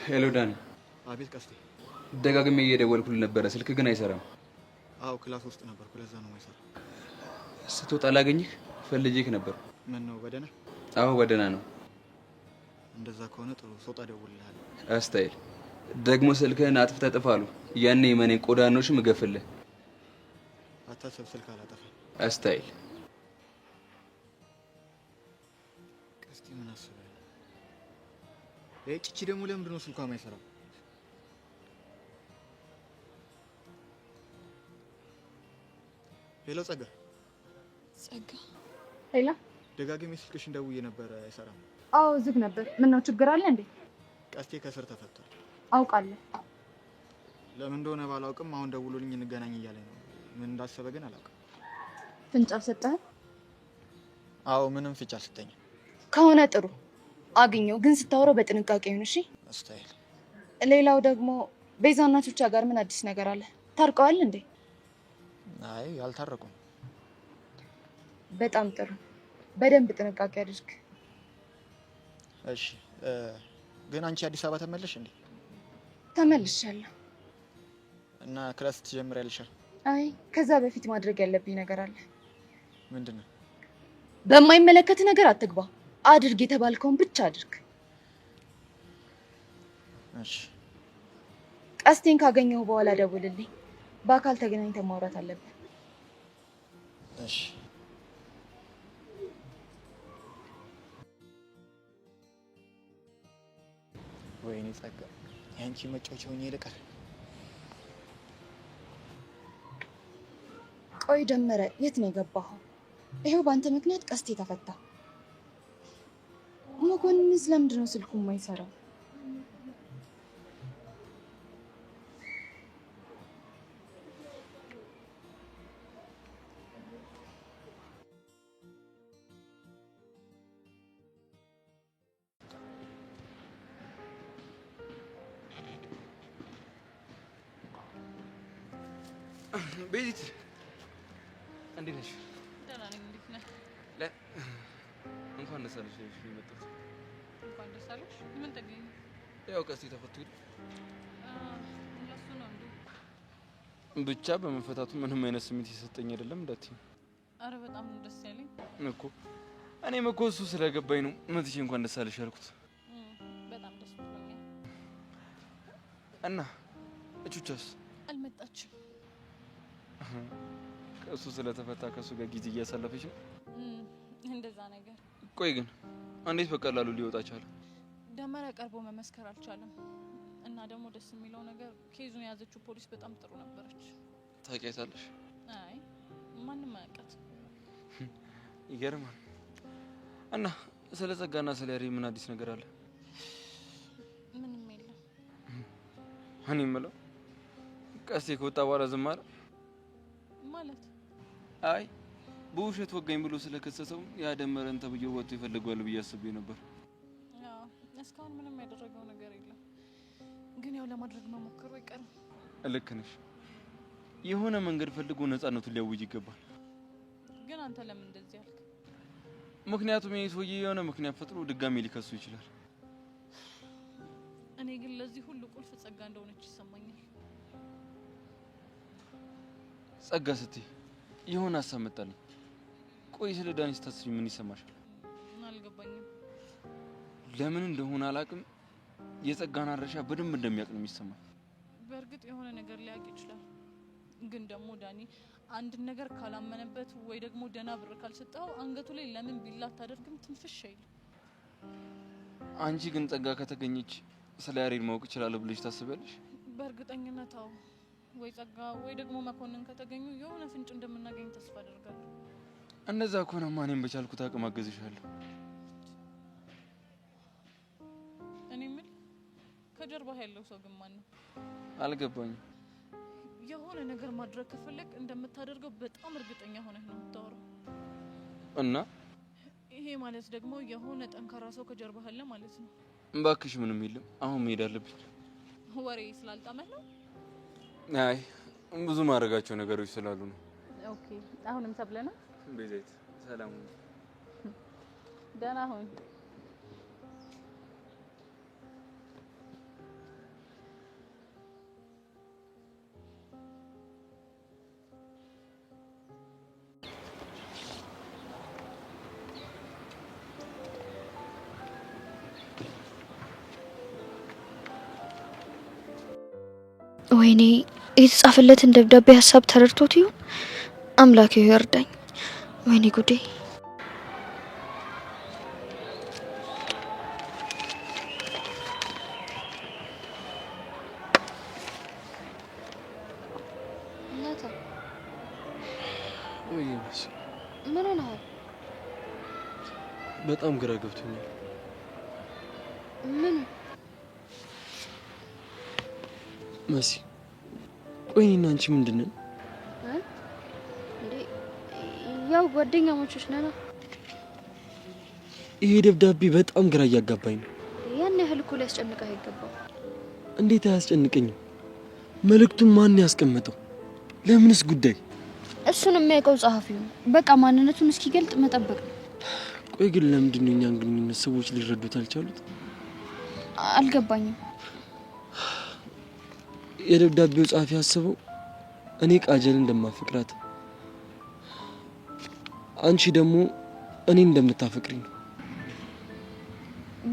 ሄሎ ዳኒ። አቤት ቀስቴ። ደጋግሜ እየደወልኩልህ ነበረ፣ ስልክ ግን አይሰራም። አዎ ክላስ ውስጥ ነበርኩ፣ ለዛ ነው የማይሰራው። ስትወጣ ላገኝህ ፈልጌህ ነበር። ምን ነው በደህና? አዎ በደህና ነው። እንደዛ ከሆነ ጥሩ፣ ስወጣ እደውልልሃለሁ። አስታይል ደግሞ ስልክህን አጥፍተህ ጥፋ አሉ። ያኔ የመኔን ቆዳኖሽም እገፍልህ። አታስብ፣ ስልክ አላጠፋም። አስታይል ቀስቴ ምን አስበህ? ቺቺ ደግሞ ለምንድን ነው ስልኳ የማይሰራው? ሄሎ ጸጋ። ጸጋ ሄሎ። ደጋግሜ ስልክሽን ደውዬ ነበር፣ አይሰራም። አዎ ዝግ ነበር። ምን ነው ችግር አለ እንዴ? ቀስቴ ከስር ተፈቷል። አውቃለሁ። ለምን እንደሆነ ባላውቅም አሁን ደውሎልኝ እንገናኝ እያለኝ ነው። ምን እንዳሰበ ግን አላውቅም። ፍንጭ አልሰጠህም? አዎ ምንም ፍንጭ አልሰጠኝም። ከሆነ ጥሩ አግኘው፣ ግን ስታወራው በጥንቃቄ ይሁን እሺ? አስታይል። ሌላው ደግሞ ቤዛና ቹቻ ጋር ምን አዲስ ነገር አለ? ታርቀዋል እንዴ? አይ አልታረቁም። በጣም ጥሩ። በደንብ ጥንቃቄ አድርግ። እሺ ግን አንቺ አዲስ አበባ ተመለሽ እንዴ? ተመልሻለሁ። እና ክላስ ትጀምሪያለሽ? አይ ከዛ በፊት ማድረግ ያለብኝ ነገር አለ። ምንድነው? በማይመለከት ነገር አትግባ። አድርግ የተባልከውን ብቻ አድርግ። እሺ። ቀስቴን ካገኘው በኋላ ደውልልኝ። በአካል ተገናኝተን ማውራት አለብን። እሺ። ወይኔ ጸጋ፣ ያንቺ መጫወቻ ሆኜ ልቀር። ቆይ ደመረ፣ የት ነው የገባኸው? ይሄው በአንተ ምክንያት ቀስቴ ተፈታ። መኮንንስ ለምንድን ነው ስልኩ የማይሰራው? ቤዚት እንዴት ነሽ? ደህና ነኝ። እንዴት ነህ? እንኳን ደስ አለሽ ነው የመጣሁት። እንኳን ደስ አለሽ። ምን ተገኘ? ያው ቀስቴ ተፈቱ ይል እነሱ ነው እንዴ? ብቻ በመፈታቱ ምንም አይነት ስሜት የሰጠኝ አይደለም እንዳትዪ። አረ በጣም ነው ደስ ያለኝ እኮ። እኔም እኮ እሱ ስለገባኝ ነው መጥቼ እንኳን ደስ አለሽ ያልኩት። በጣም ደስ ብሎኛል። እና እቹቻስ አልመጣችም? ከእሱ ስለተፈታ ከእሱ ጋር ጊዜ እያሳለፈች ነው። እንደዛ ነገር። ቆይ ግን እንዴት በቀላሉ ሊወጣ ቻለ? ደመረ ቀርቦ መመስከር አልቻለም። እና ደግሞ ደስ የሚለው ነገር ኬዙን የያዘችው ፖሊስ በጣም ጥሩ ነበረች። ታውቂያታለሽ? አይ ማንም አያውቃት። ይገርማል። እና ስለ ጸጋና ስለ ያሬ ምን አዲስ ነገር አለ? ምንም የለም። እኔ የምለው ቀስቴ ከወጣ በኋላ ዝም አለ ማለት? አይ በውሸት ወጋኝ ብሎ ስለከሰሰው ያደመረን ተብዬው ወጥቶ ይፈልገዋል ብዬ አስቤ ነበር። ያው እስካሁን ምንም ያደረገው ነገር የለም፣ ግን ያው ለማድረግ መሞከሩ አይቀርም። ልክ ነሽ። የሆነ መንገድ ፈልጎ ነፃነቱን ሊያውጅ ይገባል። ግን አንተ ለምን እንደዚህ አልክ? ምክንያቱም ይሄ ሰውዬ የሆነ ምክንያት ፈጥሮ ድጋሚ ሊከሱ ይችላል። እኔ ግን ለዚህ ሁሉ ቁልፍ ጸጋ እንደሆነች ይሰማኛል። ጸጋ ስትይ የሆነ ሀሳብ መጣልኝ። ቆይ ስለ ዳኒ ስታስቢ ምን ይሰማሻል? አልገባኝም። ለምን እንደሆነ አላውቅም፣ የጸጋን አድራሻ በደንብ እንደሚያውቅ ነው የሚሰማኝ። በእርግጥ የሆነ ነገር ሊያውቅ ይችላል፣ ግን ደግሞ ዳኒ አንድ ነገር ካላመነበት ወይ ደግሞ ደህና ብር ካልሰጠው አንገቱ ላይ ለምን ቢላ አታደርግም? ትንፍሽ አይልም። አንቺ ግን ጸጋ ከተገኘች ስለ ያሬድ ማወቅ ይችላል ብለሽ ታስቢያለሽ? በእርግጠኝነት አዎ። ወይ ጸጋ ወይ ደግሞ መኮንን ከተገኙ የሆነ ፍንጭ እንደምናገኝ ተስፋ አደርጋለሁ። እንደዛ ከሆነማ እኔም በቻልኩት አቅም አገዝሻለሁ። እኔ የምልህ ከጀርባ ያለው ሰው ግን ማን ነው? አልገባኝም። የሆነ ነገር ማድረግ ከፈለግ እንደምታደርገው በጣም እርግጠኛ ሆነህ ነው የምታወራው። እና ይሄ ማለት ደግሞ የሆነ ጠንካራ ሰው ከጀርባ አለ ማለት ነው። እባክሽ ምንም የለም፣ አሁን መሄድ አለብኝ። ወሬ ስላልጣመህ ነው? አይ ብዙ ማድረጋቸው ነገሮች ስላሉ ነው። ኦኬ አሁንም ተብለና ቤዛይት ሰላም ሁኑ። ደህና ሁን። ወይኔ የተጻፈለትን ደብዳቤ ሀሳብ ተረድቶት ይሁን? አምላኬ ይርዳኝ። ወይኔ ጉዴ። ምን ነው? በጣም ግራ ገብቶኛል። ምን መሲ፣ ቆይ እኔና አንቺ ምንድነው? እንዴ ያው ጓደኛሞች ነን። ይሄ ደብዳቤ በጣም ግራ እያጋባኝ ነው። ያን ያህል እኮ ሊያስጨንቅህ አይገባም። እንዴት አያስጨንቀኝም? መልእክቱን ማን ያስቀመጠው? ለምንስ ጉዳይ? እሱን የሚያውቀው ጸሐፊው ነው። በቃ ማንነቱን እስኪገልጥ መጠበቅ ነው። ቆይ ግን ለምንድን ነው እኛን ግንኙነት ሰዎች ሊረዱት አልቻሉት? አልገባኝም። የደብዳቤው ጸሐፊ ያሰበው እኔ ቃጀልን እንደማፈቅራት፣ አንቺ ደግሞ እኔ እንደምታፈቅሪኝ ነው።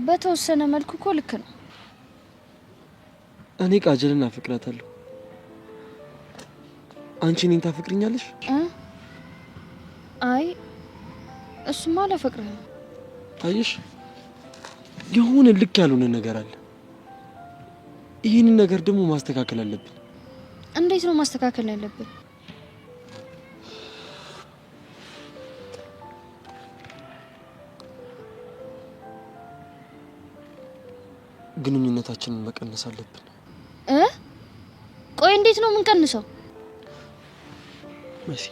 በተወሰነ መልኩ እኮ ልክ ነው። እኔ ቃጀልን አፈቅራታለሁ። አንቺ እኔን ታፈቅሪኛለሽ? አይ እሱማ አላፈቅርህም። ታይሽ፣ የሆነ ልክ ያልሆነ ነገር አለ። ይህንን ነገር ደግሞ ማስተካከል አለብን። እንዴት ነው ማስተካከል ያለብን? ግንኙነታችንን መቀነስ አለብን። ቆይ እንዴት ነው የምንቀንሰው? መሲ፣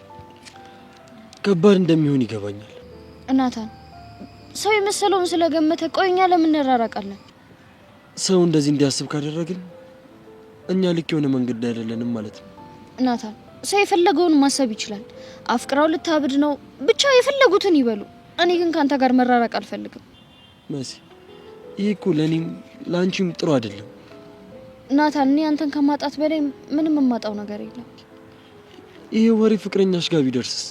ከባድ እንደሚሆን ይገባኛል። እናታን ሰው የመሰለውን ስለገመተ ቆይኛ ለምን እንራራቃለን? ሰው እንደዚህ እንዲያስብ ካደረግን እኛ ልክ የሆነ መንገድ ላይ አይደለንም ማለት ነው። እናታን ሰው የፈለገውን ማሰብ ይችላል። አፍቅራው ልታብድ ነው፣ ብቻ የፈለጉትን ይበሉ። እኔ ግን ካንተ ጋር መራራቅ አልፈልግም። መሲ፣ ይሄ እኮ ለኔም ላንቺም ጥሩ አይደለም። ናታን፣ እኔ አንተን ከማጣት በላይ ምንም የማጣው ነገር የለም። ይሄ ወሬ ፍቅረኛሽ ጋር ቢደርስስ?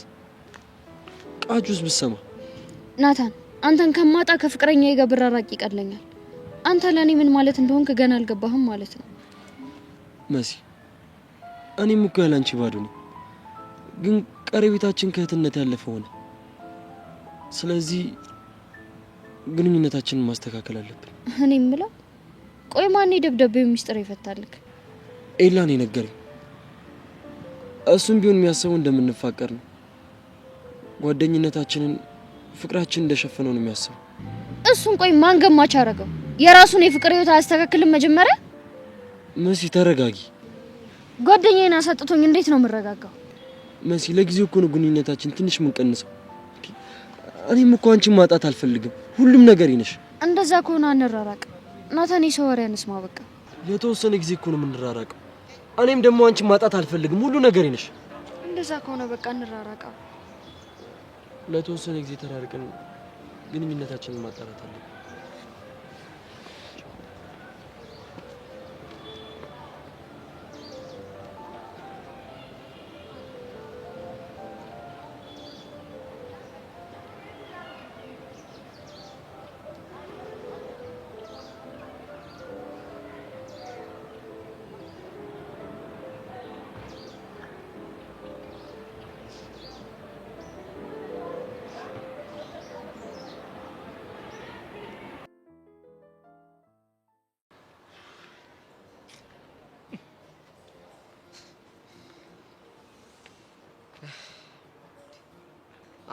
ቃጁስ ብሰማ? ናታን፣ አንተን ከማጣ ከፍቅረኛዬ ጋር ብራራቅ ይቀለኛል። አንተ ለኔ ምን ማለት እንደሆንክ ገና አልገባህም ማለት ነው። መሲ፣ እኔም እኮ ያላንቺ ባዶ ነኝ፣ ግን ቀረቤታችን ከእህትነት ያለፈ ሆነ። ስለዚህ ግንኙነታችንን ማስተካከል አለብን። እኔ የምለው ቆይ ማን ደብዳቤው ሚስጥር ይፈታልክ? ኤላን የነገረኝ። እሱም ቢሆን የሚያስበው እንደምንፋቀር ነው። ጓደኝነታችንን፣ ፍቅራችንን እንደሸፈነው ነው የሚያስበው። እሱን ቆይ ማን ገማች አረገው? የራሱን የፍቅር ህይወት አያስተካክልም መጀመሪያ? መሲ ተረጋጊ። ጓደኛዬን አሳጥቶኝ እንዴት ነው የምረጋጋው? መሲ ለጊዜው እኮ ነው ግንኙነታችን ትንሽ የምንቀንሰው። እኔም እኮ አንቺን ማጣት አልፈልግም። ሁሉም ነገር ይነሽ። እንደዛ ከሆነ አንራራቅ። ናታን የሰው ወሬ አንስማ በቃ። የተወሰነ ጊዜ እኮ ነው የምንራራቀው። እኔም ደግሞ አንቺን ማጣት አልፈልግም። ሁሉ ነገር ይነሽ። እንደዛ ከሆነ በቃ እንራራቃ። ለተወሰነ ጊዜ ተራርቀን ግንኙነታችንን ማጣራት አለብን።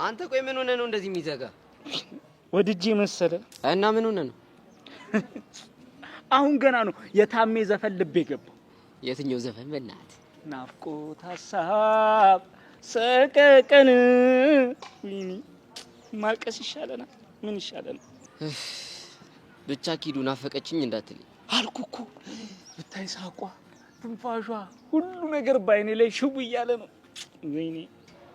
አንተ ቆይ ምን ሆነ ነው እንደዚህ የሚዘጋ? ወድጄ መሰለ እና ምን ሆነ ነው? አሁን ገና ነው የታሜ ዘፈን ልቤ ገባው። የትኛው ዘፈን? በእናት ናፍቆት፣ ሀሳብ፣ ሰቀቀን። ወይኔ ማልቀስ ይሻለናል። ምን ይሻለናል? ብቻ ኪዱ ናፈቀችኝ እንዳትል አልኩኩ። ብታይ ሳቋ፣ ትንፋሿ፣ ሁሉ ነገር ባይኔ ላይ ሽው እያለ ነው። ወይኔ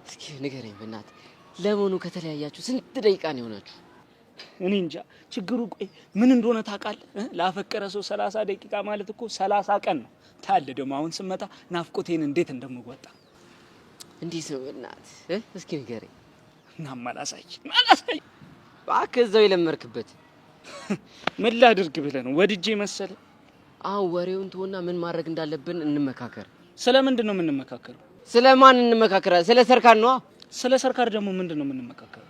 እስኪ ንገረኝ በእናት ለሞኑ ከተለያያችሁ ስንት ደቂቃ ነው የሆናችሁ? እኔ እንጃ። ችግሩ ቆይ ምን እንደሆነ ታውቃለህ? ላፈቀረ ሰው 30 ደቂቃ ማለት እኮ 30 ቀን ነው። ታለ ደግሞ አሁን ስመጣ ናፍቆቴን እንዴት እንደምወጣ። እንዴት ነው በእናት እስኪ ንገረኝ። እና ማላሳይ እባክህ እዛው የለመርክበት። ምን ላድርግ ብለህ ነው? ወድጄ መሰለ። አሁን ወሬውን ተውና ምን ማድረግ እንዳለብን እንመካከር። ስለምንድን ነው የምንመካከረው? ስለማን እንመካከራለን? ስለ ሰርካር ነው። ስለ ሰርካር ደግሞ ምንድን ነው የምንመካከረው?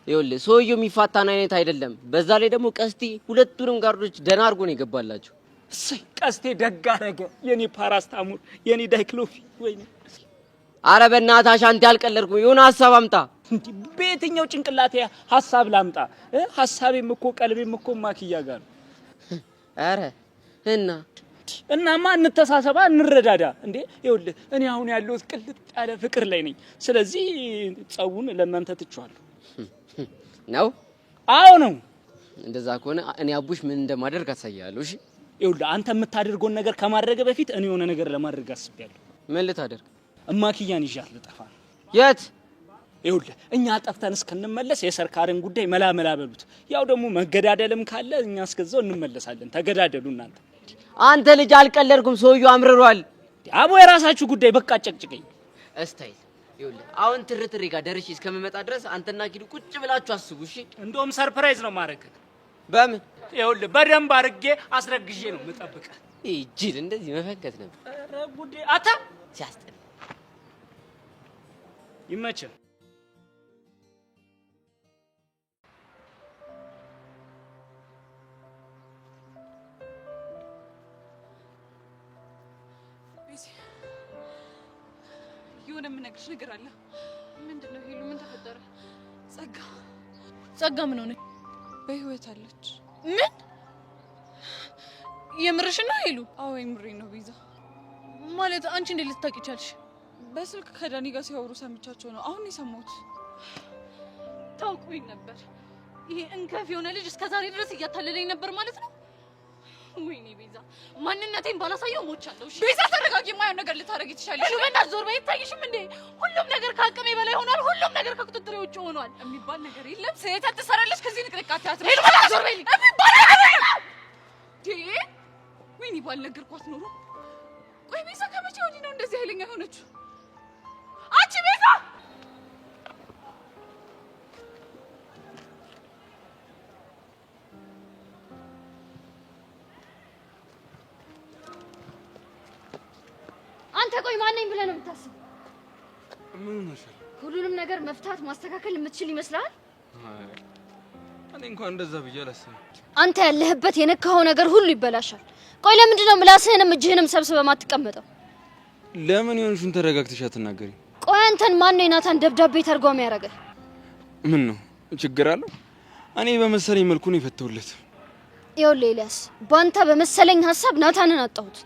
ይኸውልህ ሰውየው የሚፋታን አይነት አይደለም። በዛ ላይ ደግሞ ቀስቲ ሁለቱንም ጋርዶች ደና አድርጎ ነው የገባላቸው። እሰይ ቀስቴ ደግ አደረገ። የኔ ፓራስታሙል የኔ ዳይክሎፊ ወይኔ። ኧረ በእናትህ አንተ ያልቀለድኩ የሆነ ሀሳብ አምጣ። በየትኛው ጭንቅላቴ ሀሳብ ላምጣ? ሀሳቤም እኮ ቀልቤም እኮ ማኪያ ጋር ነው። ኧረ እናማ እንተሳሰባ እንረዳዳ እንዴ። ይኸውልህ እኔ አሁን ያለሁት ቅልጥ ያለ ፍቅር ላይ ነኝ። ስለዚህ ጸቡን ለእናንተ ትቼዋለሁ ነው። አዎ ነው። እንደዛ ከሆነ እኔ አቡሽ ምን እንደማደርግ አሳያለሁ። እሺ ይኸውልህ አንተ የምታደርገውን ነገር ከማድረግ በፊት እኔ የሆነ ነገር ለማድረግ አስቤያለሁ። ምን ልታደርግ? እማኪያን ይዣት ልጠፋ ነው። የት? ይኸውልህ እኛ ጠፍተን እስክንመለስ የሰርካርን ጉዳይ መላ በሉት። ያው ደግሞ መገዳደልም ካለ እኛ እስከዛው እንመለሳለን። ተገዳደሉ እናንተ። አንተ ልጅ አልቀለድኩም። ሰውዬው አምርሯል። አቦ የራሳችሁ ጉዳይ በቃ ጨቅጭቀኝ። እስታይል ይኸውልህ አሁን ትርትሬ ጋር ደርሼ እስከምመጣ ድረስ አንተና ኪዱ ቁጭ ብላችሁ አስቡ። እሺ እንደውም ሰርፕራይዝ ነው ማረግ። በምን? ይኸውልህ በደንብ አድርጌ አስረግዤ ነው የምጠብቅህ። ጅል እንደዚህ መፈንከት ነበር። ኧረ ጉዴ አታ ሲያስጠላ። ይመችህ። የሆነ የምነግርሽ ነገር አለ። ምንድነው ሄሉ? ምን ተፈጠረ? ጸጋ ምን ሆነ? በህይወት አለች። ምን? የምርሽ ነው ሄሉ? አዎ የምሬን ነው ቤዛ። ማለት አንቺ እንዴት ልታውቂ ቻልሽ? በስልክ ከዳኒ ጋር ሲያወሩ ሰምቻቸው ነው አሁን የሰማሁት። ታውቁኝ ነበር? ይሄ እንከፍ የሆነ ልጅ እስከዛሬ ድረስ እያታለለኝ ነበር ማለት ነው። ወይኔ ቤዛ፣ ማንነቴን ባላሳየው ሞቻለሁ። እሺ ቤዛ ተረጋጊ። የማየው ነገር ልታረጊ ትችላለሽ። ሄሉ በእናትሽ ዞር በይ። ይታይሽም እንዴ? ሁሉም ነገር ከአቅሜ በላይ ሆኗል። ሁሉም ነገር ከቁጥጥሬ ውጭ ሆኗል። የሚባል ነገር የለም። ስህተት ትሰራለች። ከዚህ ንቅንቅ አትያትም። ሄሉ በእናትሽ ዞር በይ። የሚባል ነገር የለም። ወይኔ ባልነገርኳት ኖሮ። ቆይ ቤዛ ከመቼ ወዲህ ነው እንደዚህ ኃይለኛ የሆነችው? አንቺ ቤዛ አንተ ቆይ ማን ነኝ ብለህ ነው የምታስበው? ምን ነው? ሁሉንም ነገር መፍታት ማስተካከል የምትችል ይመስላል? እኔ እንኳን እንደዛ ብዬ አላስብም። አንተ ያለህበት የነካኸው ነገር ሁሉ ይበላሻል። ቆይ ለምንድን ነው ምላስህንም እጅህንም ሰብስበህ ማትቀመጠው? ለምን ይሆንሽን ተረጋግተሽ አትናገሪ? ቆይ አንተን ማን ነው የናታን ደብዳቤ ተርጓሚ ያደረገህ? ምን ነው ችግር አለው? እኔ በመሰለኝ መልኩ ነው የፈተውለት። ይኸውልህ ኤልያስ፣ በአንተ በመሰለኝ ሀሳብ ናታንን አጣሁት።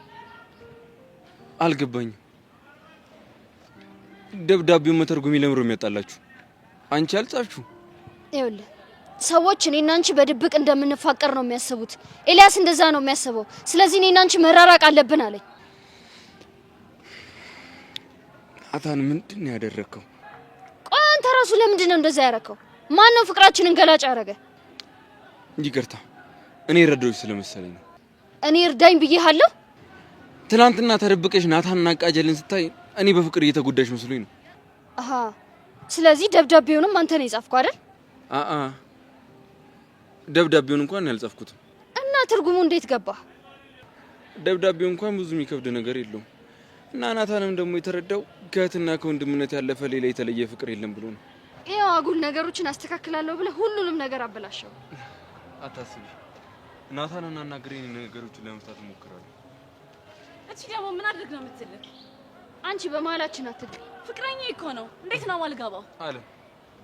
አልገባኝም። ደብዳቤውን መተርጎሚ ለምሮ የሚያጣላችሁ አንቺ አልጻፍችሁ? ይኸውልህ ሰዎች እኔና አንቺ በድብቅ እንደምንፋቀር ነው የሚያስቡት። ኤልያስ እንደዛ ነው የሚያስበው። ስለዚህ እኔና አንቺ መራራቅ አለብን አለኝ። ናታን ምንድን ነው ያደረከው? ቆይ አንተ ራሱ ለምንድን ነው እንደዛ ያደረከው? ማን ነው ፍቅራችንን ገላጭ ያደረገ? ይቅርታ እኔ ረዳሁሽ ስለመሰለኝ ነው። እኔ እርዳኝ ብዬሃለሁ? ትናንትና ተደብቀሽ ናታንና አቃጀልን ስታይ እኔ በፍቅር እየተጎዳሽ መስሎኝ ነው። አሃ ስለዚህ ደብዳቤውንም አንተ ነው የጻፍከው አይደል? ደብዳቤውን እንኳን ያልጻፍኩትም። እና ትርጉሙ እንዴት ገባ? ደብዳቤው እንኳን ብዙ የሚከብድ ነገር የለውም እና ናታንም ደግሞ የተረዳው ከእህትና ከወንድምነት ያለፈ ሌላ የተለየ ፍቅር የለም ብሎ ነው። ያው አጉል ነገሮችን አስተካክላለሁ ብለህ ሁሉንም ነገር አበላሸው። አታስቢ፣ ናታንን አናግሬ ነገሮችን ለመፍታት እሞክራለሁ። እቺ ደግሞ ምን አድርግ ነው የምትልህ? አንቺ በመሀላችን አትግቢ። ፍቅረኛ እኮ ነው። እንዴት ነው ማልገባው? አለ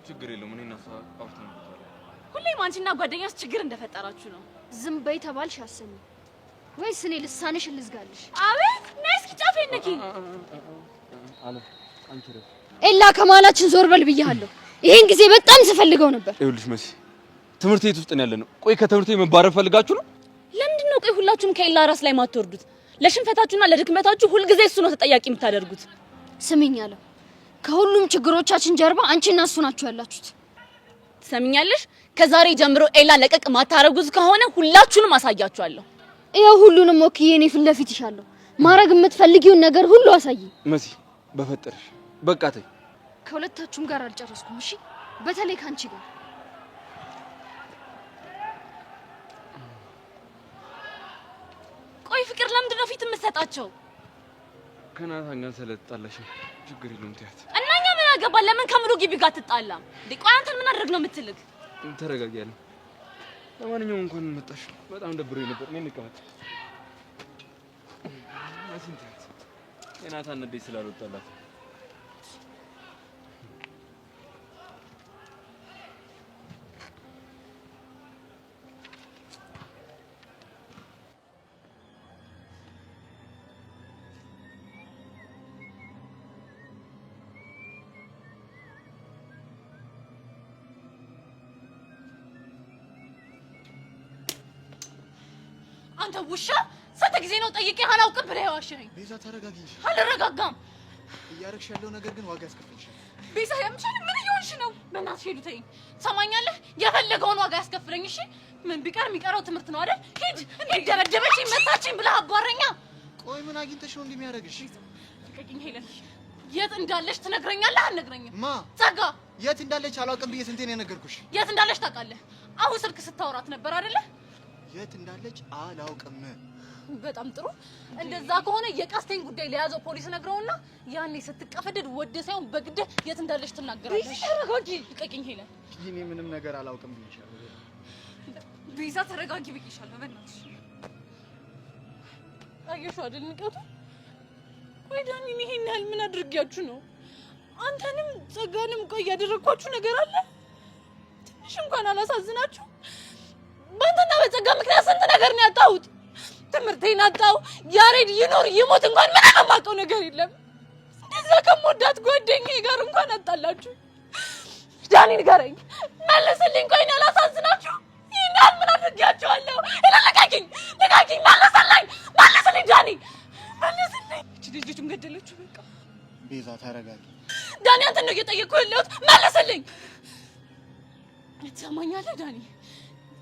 ችግር የለውም። እኔና እሷ አውርተን እንፈታለን። ሁሌም አንቺና ጓደኛሽ ችግር እንደፈጠራችሁ ነው። ዝም በይ ተባልሽ አሰሚ ወይስ እኔ ልሳንሽን ልዝጋልሽ? አቤት ነይ እስኪ ጫፌን ነኪ። አለ አንቺ ረፍ ኤላ ከመሀላችን ዞር በል ብያለሁ። ይሄን ጊዜ በጣም ስፈልገው ነበር። ይኸውልሽ መሲ ትምህርት ቤት ውስጥ ነው ያለነው። ቆይ ከትምህርት ቤት መባረር ፈልጋችሁ ነው? ለምንድን ነው ቆይ ሁላችሁም ከኤላ ራስ ላይ ማትወርዱት? ለሽንፈታችሁና ለድክመታችሁ ሁልጊዜ እሱ ነው ተጠያቂ የምታደርጉት። ስሚኛለሁ፣ ከሁሉም ችግሮቻችን ጀርባ አንቺና እሱ ናችሁ ያላችሁት። ትሰሚኛለሽ? ከዛሬ ጀምሮ ኤላ ለቀቅ ማታረጉት ከሆነ ሁላችሁንም አሳያችኋለሁ። ይሄው ሁሉንም ወክዬ እኔ ፊት ለፊት ይሻለሁ። ማድረግ የምትፈልጊውን ነገር ሁሉ አሳይ። መሲ በፈጠረሽ በቃ ተይ። ከሁለታችሁም ጋር አልጨረስኩም። እሺ፣ በተለይ ካንቺ ጋር ቆይ ቆይ ፍቅር ለምንድን ነው ፊት የምትሰጣቸው? ከናታን ጋር ስለተጣላሽ ችግር የለውም ትያት። እና እኛ ምን አገባን? ለምን ከምሩ ግቢ ጋር ትጣላም? ቆይ አንተን ምን አድርግ ነው የምትልክ? ተረጋጊያለሁ። ለማንኛውም እንኳን መጣሽ። በጣም ደብሮኝ ነበር። እኔ እንቀመጥ። አሲንታት የናታን ንዴት ስላልወጣላት አንተ ውሻ ስንት ጊዜ ነው ጠይቄ አላውቅም ብለህ ዋሸኸኝ? ቤዛ ተረጋጊ። አልረጋጋም። እያረግሽ ያለው ነገር ግን ዋጋ ያስከፍልሻል። ቤዛ ያምሻል። ምን እየሆንሽ ነው? በእናትሽ ሄዱ ተይኝ። ሰማኛለህ? የፈለገውን ዋጋ ያስከፍለኝ። እሺ ምን ቢቀር የሚቀረው ትምህርት ነው አይደል? ሂድ። እንዴት ደበደበችኝ መታችኝ ብለህ አባረኛ። ቆይ ምን አግኝተሽ ነው እንደሚያደርግሽ? ልቀቂኝ ሄለን። የት እንዳለሽ ትነግረኛለህ? አልነግረኝም። ማ ጸጋ የት እንዳለች አላውቅም ብዬ ስንቴ ነው የነገርኩሽ? የት እንዳለሽ ታውቃለህ? አሁን ስልክ ስታወራት ነበር አይደለ? የት እንዳለች አላውቅም። በጣም ጥሩ። እንደዛ ከሆነ የቀስቴን ጉዳይ ለያዘው ፖሊስ ነግረውና ያኔ ስትቀፈደድ ወደ ሳይሆን በግድ የት እንዳለሽ ትናገራለሽ። ተረጋጊ። ልቀቂኝ ሄለን። እኔ ምንም ነገር አላውቅም ብዬሻለሁ። ቤዛ ተረጋጊ ብዬሻለሁ። በእናትሽ አየሽው አይደል ንቀቱ? ቆይ ዳኒን ይሄን ያህል ምን አድርጊያችሁ ነው? አንተንም ጸጋንም ቆይ ያደረኳችሁ ነገር አለ? ትንሽ እንኳን አላሳዝናችሁ? በአንተና በጸጋ ምክንያት ስንት ነገር ነው ያጣሁት። ትምህርቴን አጣሁ። ያሬድ ይኖር ይሞት እንኳን ምን የማውቀው ነገር የለም። እንደዛ ከሞዳት ጓደኛዬ ጋር እንኳን አጣላችሁ። ዳኒ ንገረኝ፣ መልስልኝ። ቆይ ነው አላሳዝናችሁ? ይሄን ያህል ምን አድርጊያችኋለሁ? ልቀቂኝ፣ ልቀቂኝ፣ መልስልኝ ዳኒ፣ መልስልኝ። እቺ ልጅቱን ገደለችው። በቃ ቤዛ ተረጋጊ። ዳኒ አንተን ነው እየጠየቅኩህ ያለሁት፣ መልስልኝ። ትሰማኛለህ ዳኒ?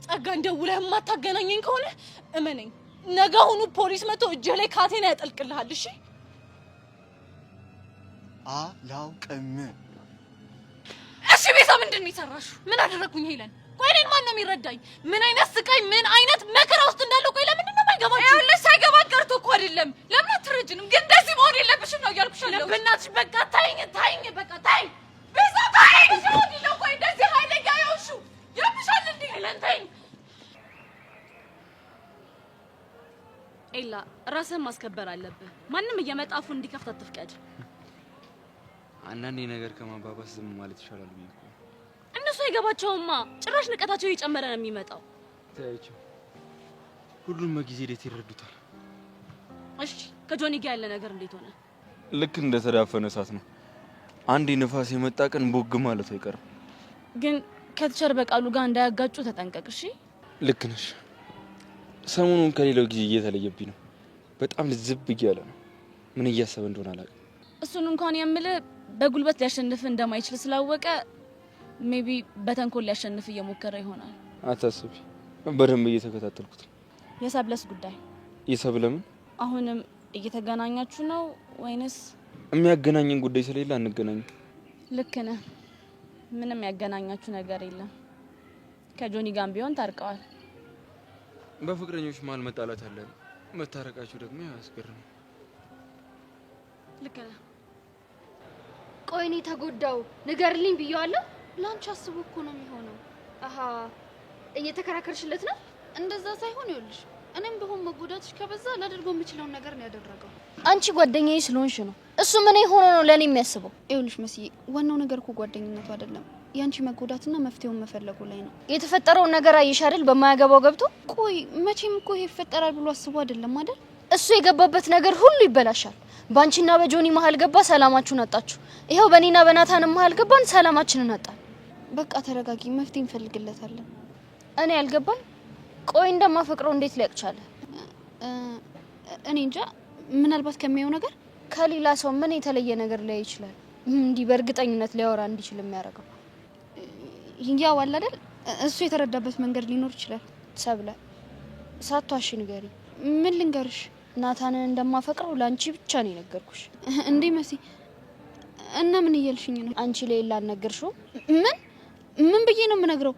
ጸጋን ደውለህ የማታገናኘኝ ከሆነ እመነኝ፣ ነገውኑ ፖሊስ መጥቶ እጅህ ላይ ካቴና ያጠልቅልሃል። እሺ? አላውቅም። እሺ ቤዛ ምንድን ነው የሰራሽው? ምን አደረኩኝ ሄለን? ቆይ እኔን ማን ነው የሚረዳኝ? ምን አይነት ስቃይ ምን አይነት መከራ ውስጥ እንዳለው ቆይ ለምንድን ነው የማይገባችሁ? ይኸውልሽ ሳይገባን ቀርቶ እኮ አይደለም። ለምን አትረጅንም? ግን እንደዚህ መሆን የለብሽም ነው እያልኩሽ ያለሁት። በእናትሽ በቃ ታይኝ፣ በቃ ታይኝ ቤዛ፣ ታይኝ። ሲሆን ነው ቆይ እንደዚህ ኃይለኛ ያውሹ ያብሻል እንዴ? ሄለን ታይኝ። ኤላ ራስህን ማስከበር አለብህ። ማንም እየመጣ አፉን እንዲከፍት አትፍቀድ። አንዳንዴ ነገር ከማባባስ ዝም ማለት ይሻላል ብዬ እኮ። እነሱ አይገባቸውማ። ጭራሽ ንቀታቸው እየጨመረ ነው የሚመጣው። ታያቸው ሁሉም በጊዜ ሂደት ይረዱታል። እሺ ከጆኒ ጋር ያለ ነገር እንዴት ሆነ? ልክ እንደ ተዳፈነ እሳት ነው። አንዴ ንፋስ የመጣ ቀን ቦግ ማለቱ አይቀርም። ግን ከትቸር በቃሉ ጋር እንዳያጋጩ ተጠንቀቅ። እሺ ልክ ነሽ። ሰሞኑን ከሌላው ጊዜ እየተለየብኝ ነው። በጣም ልዝብ እያለ ነው። ምን እያሰበ እንደሆነ አላውቅም። እሱን እንኳን የምልህ በጉልበት ሊያሸንፍ እንደማይችል ስላወቀ ሜቢ በተንኮል ሊያሸንፍ እየሞከረ ይሆናል። አታስቢ፣ በደንብ እየተከታተልኩት ነው። የሰብለስ ጉዳይ የሰብለ ምን? አሁንም እየተገናኛችሁ ነው ወይንስ? የሚያገናኝን ጉዳይ ስለሌለ አንገናኝም። ልክ ነህ። ምንም ያገናኛችሁ ነገር የለም። ከጆኒ ጋር ቢሆን ታርቀዋል። በፍቅረኞች መሀል መጣላት አለ። መታረቃችሁ ደግሞ ያስገርም። ልክ ነህ። ቆይ እኔ ተጎዳው ንገርልኝ ብየዋለሁ። ላንቺ አስቦ እኮ ነው የሚሆነው። አሃ እየተከራከርሽለት ነው? እንደዛ ሳይሆን ይኸውልሽ፣ እኔም በሆን መጎዳትሽ ከበዛ ላደርገው የምችለውን ነገር ነው ያደረገው። አንቺ ጓደኛዬ ስለሆንሽ ነው። እሱ ምን ሆኖ ነው ለኔ የሚያስበው? ይኸውልሽ መስዬ፣ ዋናው ነገር እኮ ጓደኝነቱ አይደለም፣ ያንቺ መጎዳትና መፍትሄውን መፈለጉ ላይ ነው። የተፈጠረውን ነገር አየሽ አይደል? በማያገባው ገብቶ። ቆይ መቼም እኮ ይሄ ይፈጠራል ብሎ አስቦ አይደለም አይደል? እሱ የገባበት ነገር ሁሉ ይበላሻል። ባንቺና በጆኒ መሀል ገባ፣ ሰላማችሁን አጣችሁ። ይሄው በኔና በናታን መሀል ገባን፣ ሰላማችንን አጣን። በቃ ተረጋጊ፣ መፍትሄ እንፈልግለታለን። እኔ አልገባኝ። ቆይ እንደማፈቅረው እንዴት ሊያውቅ ቻለ? እኔ እንጃ፣ ምናልባት ከሚያየው ነገር ከሌላ ሰው ምን የተለየ ነገር ሊያይ ይችላል? እንዲህ በእርግጠኝነት ሊያወራ እንዲችል የሚያደርገው ያው አለ አይደል? እሱ የተረዳበት መንገድ ሊኖር ይችላል። ሰብለ ሳትዋሺ ንገሪ። ምን ልንገርሽ? ናታንን እንደማፈቅረው ላንቺ ብቻ ነው የነገርኩሽ። እንዴ መሲ፣ እና ምን እያልሽኝ ነው? አንቺ ሌላ አልነገርሽው? ምን ብዬ ነው የምነግረው?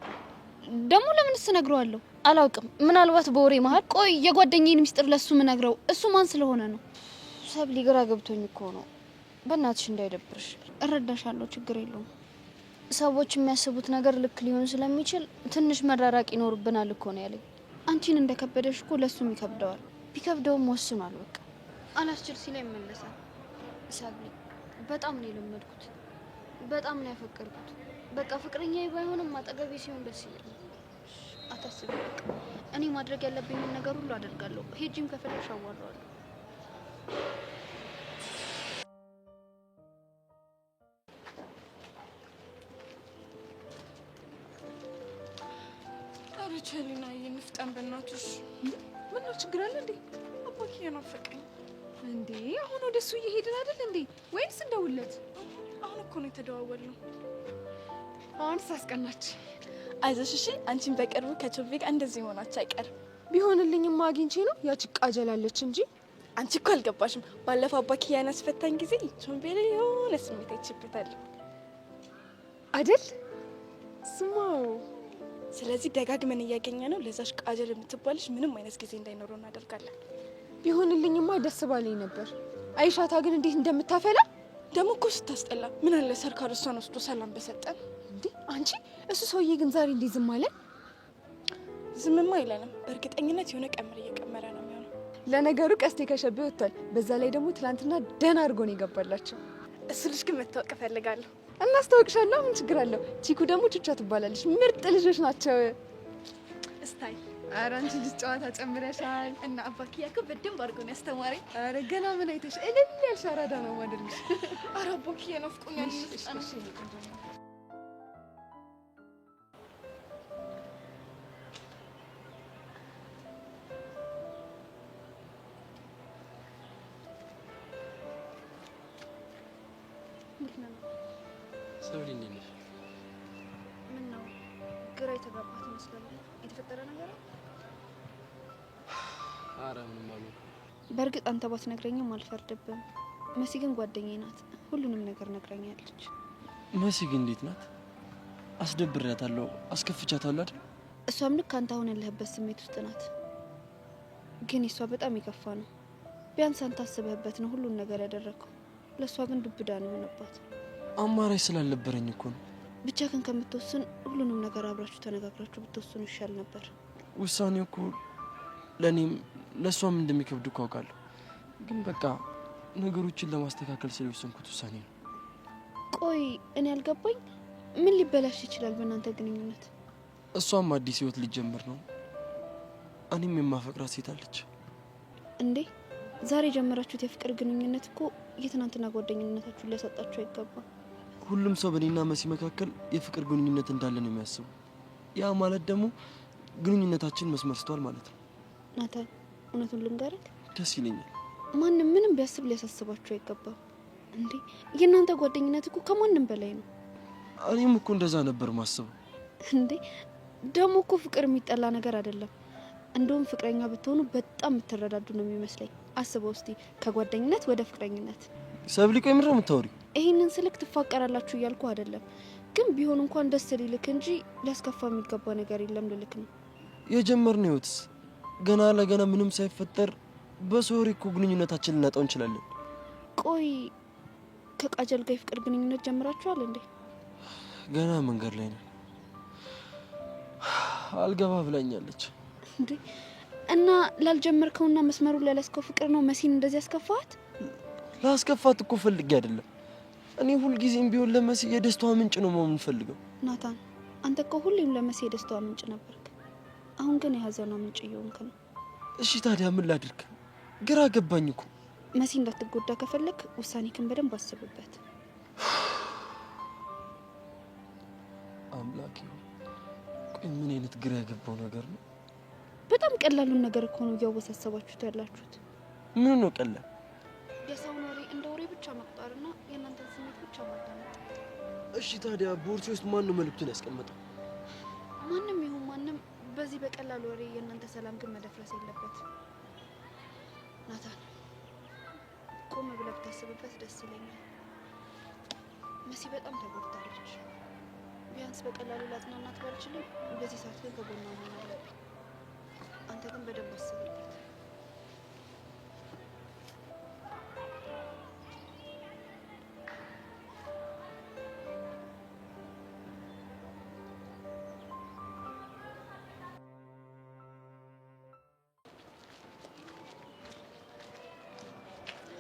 ደግሞ ለምንስ እነግረዋለሁ? አላውቅም። ምናልባት በወሬ መሀል። ቆይ የጓደኛዬን ሚስጥር ለሱ ምነግረው እሱ ማን ስለሆነ ነው? ሰብሊ ግራ ገብቶኝ እኮ ነው። በእናትሽ እንዳይደብርሽ። እረዳሻለሁ፣ ችግር የለውም። ሰዎች የሚያስቡት ነገር ልክ ሊሆን ስለሚችል ትንሽ መራራቅ ይኖርብናል እኮ ነው ያለኝ። አንቺን እንደከበደሽ እኮ ለሱም ይከብደዋል። ቢከብደውም ወስኗል። በቃ አላስችል ሲላ ይመለሳል። ሰብሊ በጣም ነው የለመድኩት፣ በጣም ነው ያፈቀርኩት። በቃ ፍቅረኛዬ ባይሆንም አጠገቤ ሲሆን ደስ ይለኛል። አታስቢ፣ በቃ እኔ ማድረግ ያለብኝን ነገር ሁሉ አደርጋለሁ። ሄጂም ከፈለግሽ አዋራዋለሁ። ቸሊና ይንፍጠን በእናትሽ። ምን ነው ችግር አለ እንዴ? አባዬ ናፈቀኝ እንዴ። አሁን ወደሱ እየሄድን አይደል እንዴ? ወይንስ እንደውለት? አሁን እኮ ነው የተደዋወልነው። አሁን ሳስቀናች። አይዞሽ እሺ። አንቺን በቅርቡ ከቾቤ ጋር እንደዚህ ሆናችሁ አይቀርም። ቢሆንልኝማ አግኝቼ ነው። ያቺ ቃጀላለች እንጂ አንቺ እኮ አልገባሽም። ባለፈው አባዬ ያስፈታኝ ጊዜ ቾቤ ላይ የሆነ ስሜት አይችበታለሁ አይደል? ስማው ስለዚህ ደጋግመን እያገኘ ነው። ለዛሽ ቃጀል የምትባልሽ ምንም አይነት ጊዜ እንዳይኖረው እናደርጋለን። ቢሆንልኝማ ደስ ባለኝ ነበር። አይሻታ ግን እንዴት እንደምታፈላ ደግሞ እኮ ስታስጠላ። ምን አለ ሰርካር እሷን ወስዶ ሰላም በሰጠን። እንዴ አንቺ፣ እሱ ሰውዬ ግን ዛሬ እንዴት ዝም አለ? ዝምማ አይለንም። በእርግጠኝነት የሆነ ቀመር እየቀመረ ነው የሚሆነው። ለነገሩ ቀስቴ ከሸቤ ወጥቷል። በዛ ላይ ደግሞ ትላንትና ደህና አድርጎ ነው የገባላቸው። እሱ ልጅ ግን መታወቅ እፈልጋለሁ። እናስታውቅሻለሁ። ምን ችግር አለው? ቺኩ ደግሞ ቹቻ ትባላለች። ምርጥ ልጆች ናቸው። እስታይ። ኧረ አንቺ ልጅ ጨዋታ ጨምረሻል። እና አባኪ ያከ በደንብ አድርጎ ነው ያስተማረኝ። ኧረ ገና ምን አይተሽ እልል ያልሽ አራዳ ነው ማድረግሽ። ኧረ አባኪ ናፍቆኛል። ሰብሊ እንዴት ነሽ? ምን ነው ግራ የተጋባት ትመስላለህ? የተፈጠረ ነገር አለ? ኧረ ምንም አልሆንኩም። በእርግጥ አንተ ባትነግረኝም አልፈርድብም። መሲ ግን ጓደኛዬ ናት። ሁሉንም ነገር ነግራኛለች። መሲ ግን እንዴት ናት? አስደብሬያታለሁ፣ አስከፍቻታለሁ አይደል? እሷም ልክ አንተ አሁን ያለህበት ስሜት ውስጥ ናት። ግን እሷ በጣም የከፋ ነው። ቢያንስ አንተ አስበህበት ነው ሁሉን ነገር ያደረገው። ለእሷ ግን ዱብዳ ነው የሆነባት። አማራጭ ስላልነበረኝ እኮ ነው። ብቻ ግን ከምትወስን ሁሉንም ነገር አብራችሁ ተነጋግራችሁ ብትወስኑ ይሻል ነበር። ውሳኔው እኮ ለእኔም ለእሷም እንደሚከብድ እኮ አውቃለሁ። ግን በቃ ነገሮችን ለማስተካከል ስለወሰንኩት ውሳኔ ነው። ቆይ እኔ ያልገባኝ ምን ሊበላሽ ይችላል በእናንተ ግንኙነት? እሷም አዲስ ህይወት ሊጀምር ነው። እኔም የማፈቅራት ሴት አለች። እንዴ ዛሬ የጀመራችሁት የፍቅር ግንኙነት እኮ የትናንትና ጓደኝነታችሁን ሊያሳጣችሁ አይገባም። ሁሉም ሰው በእኔና መሲ መካከል የፍቅር ግንኙነት እንዳለ ነው የሚያስቡ። ያ ማለት ደግሞ ግንኙነታችን መስመር ስቷል ማለት ነው። ናታን እውነቱን ልንገርህ፣ ደስ ይለኛል። ማንም ምንም ቢያስብ ሊያሳስባችሁ አይገባም። እንዴ የእናንተ ጓደኝነት እኮ ከማንም በላይ ነው። እኔም እኮ እንደዛ ነበር ማስበው። እንዴ ደግሞ እኮ ፍቅር የሚጠላ ነገር አይደለም። እንደውም ፍቅረኛ ብትሆኑ በጣም የምትረዳዱ ነው የሚመስለኝ። አስበው እስቲ ከጓደኝነት ወደ ፍቅረኝነት። ሰብሊ ቆይ ምንድን ነው የምታወሪው? ይሄንን ስልክ ትፋቀራላችሁ እያልኩ አይደለም፣ ግን ቢሆን እንኳን ደስ ሊልክ እንጂ ሊያስከፋ የሚገባ ነገር የለም ልልክ ነው። የጀመርነው ህይወትስ ገና ለገና ምንም ሳይፈጠር በሶሪ እኮ ግንኙነታችን ልናጣው እንችላለን። ቆይ ከቃጀል ጋር የፍቅር ግንኙነት ጀምራችኋል እንዴ? ገና መንገድ ላይ ነን። አልገባ ብላኛለች። እንዴ እና ላልጀመርከውና መስመሩን ላላስከው ፍቅር ነው መሲን እንደዚህ ያስከፋት? ላስከፋት እኮ ፈልጌ አይደለም። እኔ ሁልጊዜም ቢሆን ለመሲ የደስታዋ ምንጭ ነው መሆን የምፈልገው። ናታን አንተ እኮ ሁሌም ለመሲ የደስታዋ ምንጭ ነበርክ። አሁን ግን የሀዘኗ ምንጭ እየሆንክ ነው። እሺ ታዲያ ምን ላድርግ? ግራ ገባኝ እኮ። መሲ እንዳትጎዳ ከፈለክ ውሳኔክን በደንብ አስብበት። አምላኬ ቆይ ምን አይነት ግራ የገባው ነገር ነው? በጣም ቀላሉን ነገር እኮ ነው እያወሳሰባችሁት ያላችሁት። ምን ነው ቀላል? የሰውን ወሬ እንደ ወሬ ብቻ መቁጠርና የእናንተን ስሜት ብቻ ማዳመጥ። እሺ ታዲያ ቦርሴ ውስጥ ማን ነው መልዕክቱን ያስቀመጠው? ማንም ይሁን ማንም በዚህ በቀላል ወሬ የእናንተ ሰላም ግን መደፍረስ የለበት። ናታን ቆም ብለህ ብታስብበት ደስ ይለኛል። መሲ በጣም ተጎድታለች። ቢያንስ በቀላሉ ላጽናናት ባልችልም በዚህ ሰዓት ግን ከጎኗ መሆን አለብኝ።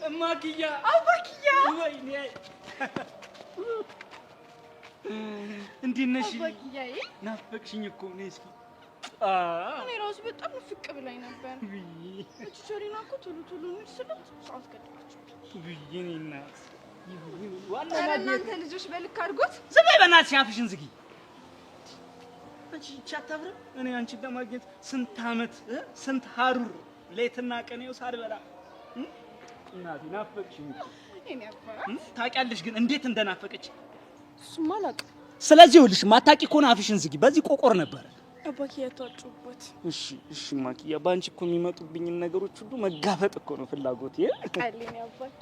እማክያ አባክያ ወይኔ እንዴት ነሽ? አባክያዬ ናፈቅሽኝ እኮ ነይ እስኪ። እኔ ራሱ በጣም ፍቅ ብላኝ ነበር። እቺ ቾሪና እኮ ቶሎ እንሂድ ስላት ሰዓት ገደላችሁ። ብዬኔ እናት ኧረ እናንተ ልጆች በልክ አድርጎት። ዝም በይ በእናትሽ አፍሽን ዝጊ። አንቺ አታፍሪም? እኔ አንቺን ለማግኘት ስንት ዓመት ስንት ሀሩር ሌትና ቀን ይኸው ሳልበላ እናቴ ናፈቅሽኝ እኮ። እኔ አባራ ታውቂያለሽ ግን እንዴት እንደናፈቀች? እሱማ አላውቅም። ስለዚህ ይኸውልሽ ማታውቂ ከሆነ አፍሽን ዝጊ። በዚህ ቆቆር ነበረ። አባክያ ተዋጩበት። እሺ ማኪያ፣ ባንቺ እኮ የሚመጡብኝን ነገሮች ሁሉ መጋፈጥ እኮ ነው ፍላጎት። ቃልኝ አባክ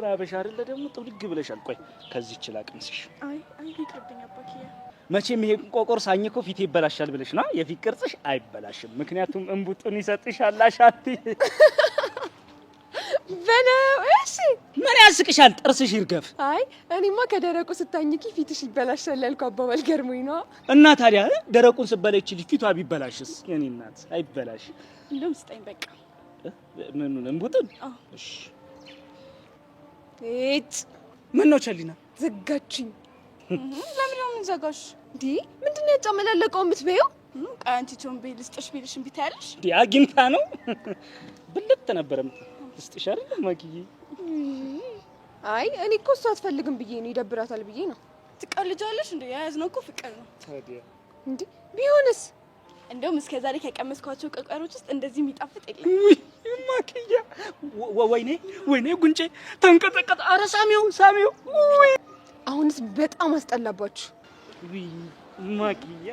ራበሽ አይደለ? ደግሞ ጥብልግ ብለሻል። ቆይ ከዚህ ይችላል ቅምስሽ። አይ ይቅርብኝ አባክያ። መቼም ይሄ ቆቆር ሳኝኮ ፊት ይበላሻል ብለሽ ነው። የፊት ቅርጽሽ አይበላሽም፣ ምክንያቱም እንቡጡን ይሰጥሻል። አሻቲ በለው። እሺ ምን ያስቅሻል? ጥርስሽ ይርገፍ። አይ እኔማ ከደረቁ ስታኝኪ ፊትሽ ይበላሻል ያልኩ አባባል ገርሞኝ ነው። እና ታዲያ ደረቁን ስበለች ልጅ ፊቷ ቢበላሽስ? የኔ እናት አይበላሽ። እንደውም ስጠኝ በቃ። ምኑን? እንቡጡን? እሺ። እጭ ምን ነው ቸሊና ዘጋችኝ። ለምን ነው የምንዘጋሽ? እንዴ ምንድን ነው ያጫመላለቀው የምትበይው? ቆይ አንቺ ቾምቤ ልስጥሽ ቢልሽ እምቢ ትያለሽ? አግኝታ ነው ብልጥ ነበረ ልስጥሽ አይደል ማኪዬ? አይ እኔ እኮ እሷ አትፈልግም ብዬ ነው፣ ይደብራታል ብዬ ነው። ትቀልጃለሽ እንዴ? የያዝነው እኮ ፍቅር ነው። ታዲያ እንዴ ቢሆንስ? እንደውም እስከ ዛሬ ከቀመስኳቸው ቀቀሮች ውስጥ እንደዚህ የሚጣፍጥ የለም። ውይ ማኪያ፣ ወይኔ ጉንጬ ተንቀጠቀጠ። ኧረ ሳሚው ውይ አሁንስ በጣም አስጠላባችሁ። ውይ ማኪያ፣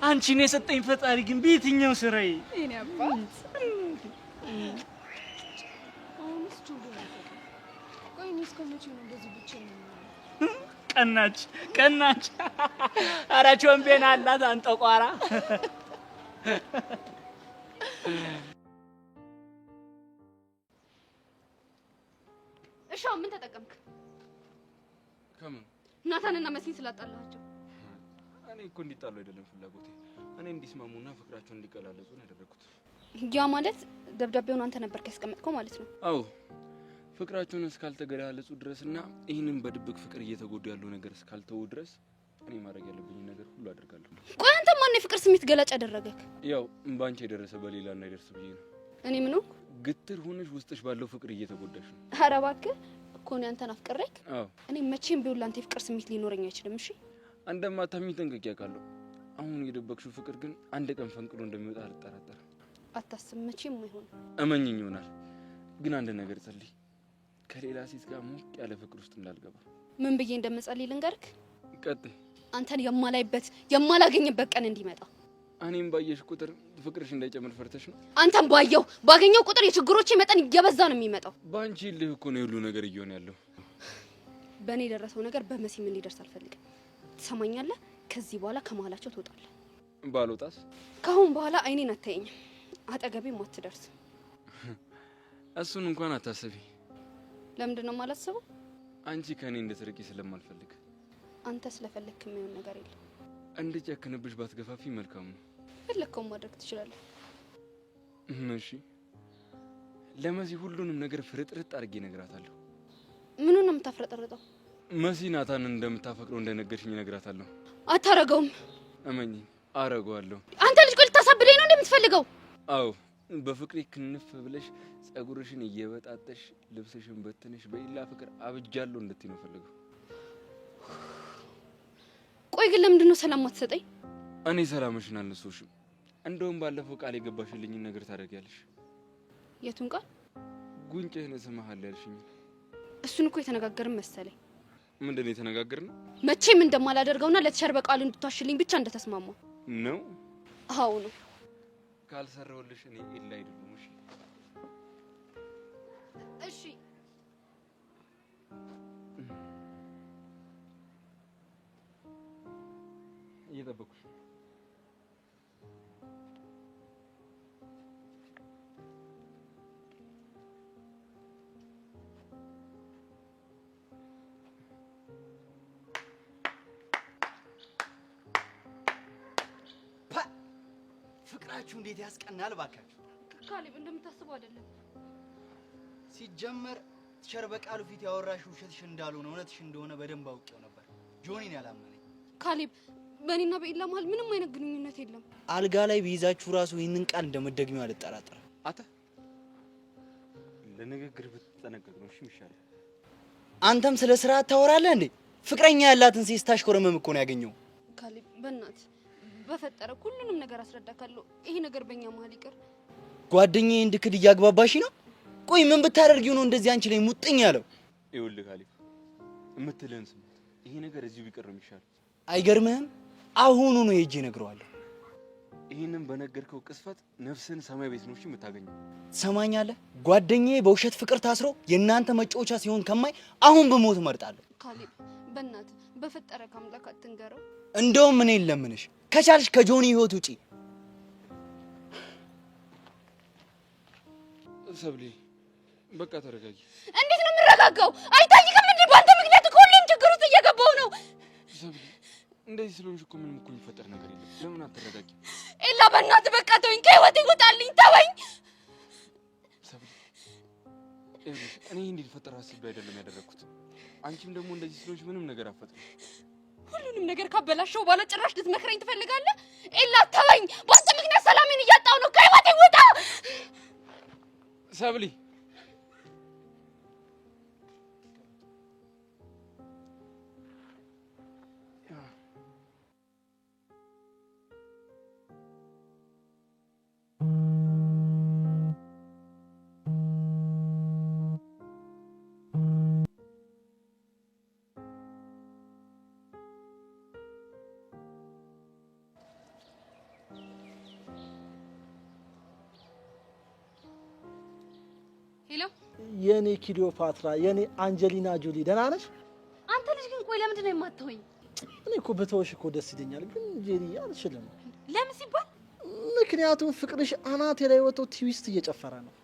አንቺን የሰጠኝ ፈጣሪ ግን በየትኛው ስራዬ? እኔ አባት ቆይ እኔ እስከ መቼ ነው እንደዚህ ብቻዬን? ቀናች። ኧረ ቾምቤን አላት አንጠቋራ። እሺ ምን ተጠቀምክ? ከምን? ናታንና መሲን ስላጣላቸው። እኔ እኮ እንዲጣሉ አይደለም ፍላጎቴ፣ እኔ እንዲስማሙና ፍቅራቸውን እንዲቀላለጹ ነው ያደረኩት። ያ ማለት ደብዳቤውን አንተ ነበርክ ያስቀመጥከው ማለት ነው? አዎ፣ ፍቅራቸውን እስካልተገላለጹ ድረስና ይህንን በድብቅ ፍቅር እየተጎዱ ያለው ነገር እስካልተው ድረስ እኔ ማድረግ ያለብኝ ነገር ሁሉ አደርጋለሁ። ቆይ አንተ ማን የፍቅር ስሜት ገላጭ ያደረገክ? ያው ባንቺ የደረሰ በሌላ እንዳይደርስ ብዬ ነው። እኔ ምን ሆንኩ? ግትር ሆነሽ ውስጥሽ ባለው ፍቅር እየተጎዳሽ ነው። ኧረ እባክህ እኮ እኔ አንተን አፍቅሬክ። አዎ፣ እኔ መቼም ቢሆን ላንተ የፍቅር ስሜት ሊኖረኝ አይችልም። እሺ እንደማታምኚ ጠንቅቄ አውቃለሁ። አሁን የደበቅሽው ፍቅር ግን አንድ ቀን ፈንቅሎ እንደሚወጣ አልጠራጠርም። አታስብ፣ መቼም አይሆንም። እመኝኝ ይሆናል። ግን አንድ ነገር ጸልይ፣ ከሌላ ሴት ጋር ሞቅ ያለ ፍቅር ውስጥ እንዳልገባ። ምን ብዬ እንደምጸልይ ልንገርክ? ቀጥይ። አንተን የማላይበት የማላገኝበት ቀን እንዲመጣ። እኔም ባየሽ ቁጥር ፍቅርሽ እንዳይጨምር ፈርተሽ ነው? አንተን ባገኘው ቁጥር የችግሮቼ መጠን እየበዛ ነው የሚመጣው። ባንቺ ልህ እኮ ነው ሁሉ ነገር እየሆነ ያለው። በእኔ የደረሰው ነገር በመሲም እንዲደርስ አልፈልግም። ትሰማኛለህ? ከዚህ በኋላ ከመሀላቸው ትወጣለህ። ባልወጣስ? ከአሁን በኋላ አይኔን አታየኝም፣ አጠገቤም አትደርስ። እሱን እንኳን አታስቢ። ለምንድን ነው የማላስበው? አንቺ ከኔ እንድትርቂ ስለማልፈልግ። አንተ ስለፈለግክ የሚሆን ነገር የለም። እንድጨክንብሽ ባትገፋፊ መልካም ነው። ፈለግከውን ማድረግ ትችላለህ። እሺ፣ ለመሲ ሁሉንም ነገር ፍርጥርጥ አድርጌ እነግራታለሁ። ምኑን ነው የምታፍረጠርጠው? መሲ ናታንን እንደምታፈቅረው እንደነገርሽኝ እነግራታለሁ። አታረገውም። እመኚኝ፣ አረገዋለሁ። አንተ ልጅ ቆይ ልታሳብደኝ ነው እንደምትፈልገው? አዎ፣ በፍቅሬ ክንፍ ብለሽ ጸጉርሽን እየበጣጠሽ ልብስሽን በትንሽ በሌላ ፍቅር አብጃለሁ እንድትይ ነው ፈልገው። ቆይ ግን ለምንድን ነው ሰላም አትሰጠኝ? እኔ ሰላምሽን አልነሳሁሽም። እንደውም ባለፈው ቃል የገባሽልኝን ነገር ታደርጊያለሽ። የቱን ቃል? ጉንጭህን እስምሃለሁ ያልሽኝ። እሱን እኮ የተነጋገርን መሰለኝ። ምንድን ነው የተነጋገርነው? መቼም እንደማላደርገውና ለተሻር በቃል እንድታሽልኝ ብቻ እንደተስማማ ነው። አዎ ነው። ካልሰራሁልሽ እኔ ኢላ አይደለም። እሺ እሺ እየጠበኩሽ። ፍቅራችሁ እንዴት ያስቀናል ባካችሁ። ካሌብ እንደምታስበው አይደለም። ሲጀመር ቸር በቃሉ ፊት ያወራሽ ውሸትሽ እንዳልሆነ እውነትሽ እንደሆነ በደንብ አውቄው ነበር። ጆኒን ያላመነኝ ካሌብ፣ በእኔና በኢላ መሀል ምንም አይነት ግንኙነት የለም። አልጋ ላይ ቢይዛችሁ ራሱ ይህንን ቃል እንደምትደግሚው አልጠራጠርም። አታ ለንግግር ብትጠነቀቅ ነው እሺ ይሻላል። አንተም ስለ ስራ ታወራለህ እንዴ? ፍቅረኛ ያላትን ሴት ታሽኮረመም እኮ ነው ያገኘው። ካሌብ በእናትህ በፈጠረ ሁሉንም ነገር አስረዳካለሁ። ይሄ ነገር በእኛ መሀል ይቅር። ጓደኛዬ እንድክድ እያግባባሽ ነው? ቆይ ምን ብታደርጊው ነው እንደዚህ አንቺ ላይ ሙጥኝ ያለው? ይኸውልህ ካሌብ እምትልህን ስማ፣ ይሄ ነገር እዚሁ ቢቀር ነው የሚሻለው። አይገርምህም? አሁኑ ነው ሄጄ እነግረዋለሁ። ይሄንን በነገርከው ቅስፈት ነፍስን ሰማይ ቤት ነው እሺ የምታገኘው። ትሰማኛለህ? ጓደኛዬ በውሸት ፍቅር ታስሮ የእናንተ መጫወቻ ሲሆን ከማይ አሁን በሞት እመርጣለሁ። ካሌብ በእናትህ በፈጠረ ካምላክ አትንገረው። እንደውም እኔ ለምንሽ ከቻልሽ ከጆኒ ህይወት ውጪ። ሰብሌ በቃ ተረጋጊ። እንዴት ነው የምረጋጋው? አይታይክም እንዴ? በአንተ ምክንያት እኮ ሁሌም ችግር ውስጥ እየገባሁ ነው። ሰብሌ እንደዚህ ስለሆንሽ እኮ ምንም እኮ የሚፈጠር ነገር የለም። ለምን አትረጋጊ? ኤላ በእናትህ በቃ ተወኝ፣ ከህይወቴ ውጣልኝ፣ ተወኝ። ሰብሌ እኔ እንዲፈጠር አስቤ አይደለም ያደረኩት። አንቺም ደግሞ እንደዚህ ስለሆንሽ ምንም ነገር አፈጥሩ። ሁሉንም ነገር ካበላሸው በኋላ ጭራሽ ልትመክረኝ ትፈልጋለህ? ኤላ ተወኝ፣ በአንተ ምክንያት ሰላሜን እያጣሁ ነው። ከህይወቴ ውጣ ሰብሊ። ሄሎ የኔ ክሊዮፓትራ፣ የኔ አንጀሊና ጆሊ ደህና ነሽ? አንተ ልጅ ግን ቆይ ለምንድን ነው የማትተወኝ? እኔ እኮ በተወሽ እኮ ደስ ይለኛል፣ ግን ጄሪ አልችልም። ለምን ሲባል? ምክንያቱም ፍቅርሽ አናቴ ላይ ወጥቶ ትዊስት እየጨፈረ ነው።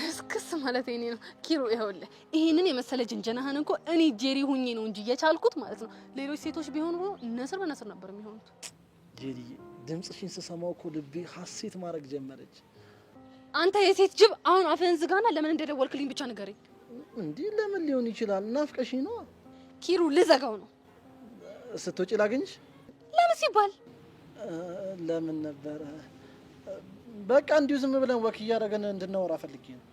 እስክስ ማለት እኔ ነው ኪሩ። ይኸውልህ ይሄንን የመሰለ ጅንጀናህን እኮ እኔ ጄሪ ሁኜ ነው እንጂ የቻልኩት ማለት ነው። ሌሎች ሴቶች ቢሆኑ ነስር በነስር ነበር የሚሆኑት። ጄሪ ድምጽሽን ስሰማው እኮ ልቤ ሀሴት ማድረግ ጀመረች። አንተ የሴት ጅብ፣ አሁን አፍህን ዝጋና ለምን እንደደወልክልኝ ብቻ ንገረኝ። እንዴ ለምን ሊሆን ይችላል? ናፍቀሽኝ ነው ኪሩ። ልዘጋው ነው። ስትወጪ ላገኝሽ? ለምን ሲባል? ለምን ነበረ? በቃ እንዲሁ ዝም ብለን ወክ እያደረገን እንድናወራ ፈልጌ ነው።